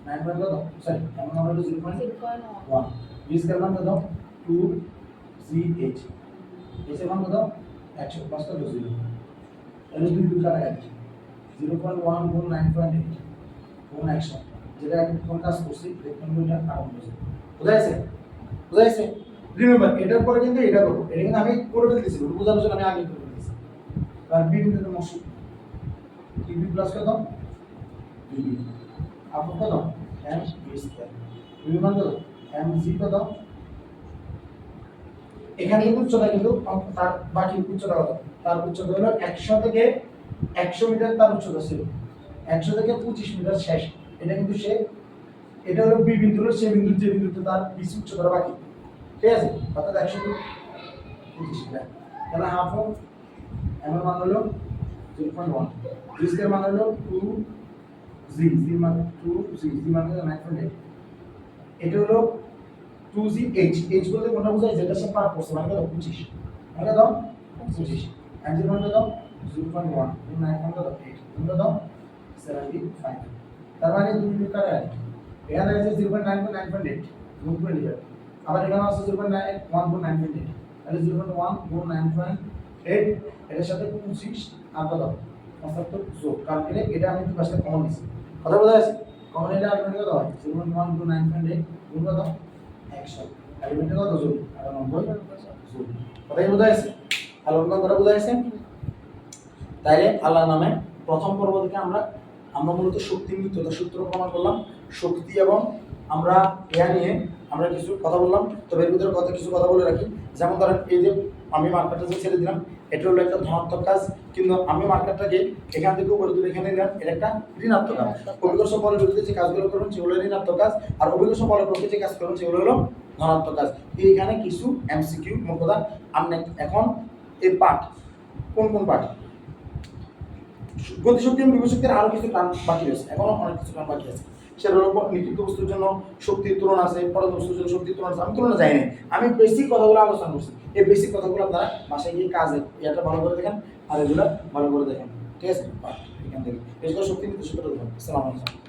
9 পয়েন্ট কত সরি এম এর মান হলো 0.1 বি স্কয়ার মান কত 2 জি এইচ এস এর মান কত 100 প্লাস কত 0 তাহলে 2 2 কাটা গেল 0.1 গুণ 9.8 গুণ 100 যেটা এখন কোন কাজ করছি দেখুন এটা কারণ হচ্ছে বুঝাইছে বুঝাইছে রিমেম্বার এটার পরে কিন্তু এটা করব এটা কিন্তু আমি করে ফেলতেছি বোঝানোর জন্য আমি আগে করে ফেলতেছি আর বি বিন্দুতে মশক টিবি প্লাস কত বিবি আপু কত এম বি স্কয়ার বিবি মান কত এম জি কত এখানে উচ্চতা কিন্তু তার বাকি উচ্চতা কত তার উচ্চতা হলো 100 থেকে 100 মিটার তার উচ্চতা ছিল 100 থেকে 25 মিটার শেষ এটা কিন্তু সে এটা হলো বি বিন্দু হলো সেই বিন্দু যে বিন্দুতে তার বিসি উচ্চতা বাকি ঠিক আছে অর্থাৎ 100 থেকে 25 মিটার তাহলে হাফ অফ এম এর মান হলো 0.1 জি এর মান হলো 2 জি জি মান 2 জি জি মান হলো 9.8 এটা হলো 2 জি এইচ এইচ বলতে কোনটা বোঝায় যেটা সে পার করছে মানে কত 25 মানে দাও 25 এম এর মান কত 0.1 9 কত 8 কোনটা দাও 75 তার মানে 2 মিটার আছে এখানে আছে 0.9.9.8 গুণ করে লিখবে আবার এখানে আছে 0.9 তাহলে 0.1 গুণ 9.8 এর সাথে 25 আর কত 75 যোগ কারণ এটা আমি তো পাশে কমন নিছি কথা বোঝা যাচ্ছে কমন এটা আর কত হয় 0.1 গুণ 9.8 গুণ কত 100 এলিমেন্টে কত যোগ 90 যোগ কথাই বোঝা যাচ্ছে আলোচনা করা বোঝা যাচ্ছে তাইলে আল্লাহর নামে প্রথম পর্ব থেকে আমরা মূলত শক্তি নিত্যতা সূত্র প্রমাণ করলাম শক্তি এবং আমরা ইয়া নিয়ে আমরা কিছু কথা বললাম তবে এর ভিতরে কিছু কথা বলে রাখি যেমন ধরেন এই যে আমি মার্কারটা যে ছেড়ে দিলাম এটা হলো একটা ধনাত্মক কাজ কিন্তু আমি মার্কারটাকে এখান থেকে উপরে তুলে এখানে দিলাম এটা একটা ঋণাত্মক কাজ অভিকর্ষ বলের বিরুদ্ধে যে কাজগুলো করবেন সেগুলো ঋণাত্মক কাজ আর অভিকর্ষ বলের পক্ষে যে কাজ করবেন সেগুলো হলো ধনাত্মক কাজ এইখানে কিছু এমসিকিউ মোট কথা আমরা এখন এই পাঠ কোন কোন পাঠ গতিশক্তি এবং বিভবশক্তির আরো কিছু টার্ম বাকি আছে এখনো অনেক কিছু টার্ম বাকি আছে সেটা হলো নির্দিষ্ট বস্তুর জন্য শক্তির তুলনা আছে পরমাণু বস্তুর জন্য শক্তির তুলনা আছে আমি তুলনা যাইনি আমি বেসিক কথাগুলো আলোচনা করছি এই বেসিক কথাগুলো আপনারা বাসায় গিয়ে কাজে এটা ভালো করে দেখেন আর এগুলো ভালো করে দেখেন ঠিক আছে এখান থেকে বেশ করে শক্তি নির্দিষ্ট করে দেখেন আসসালামু আলাইকুম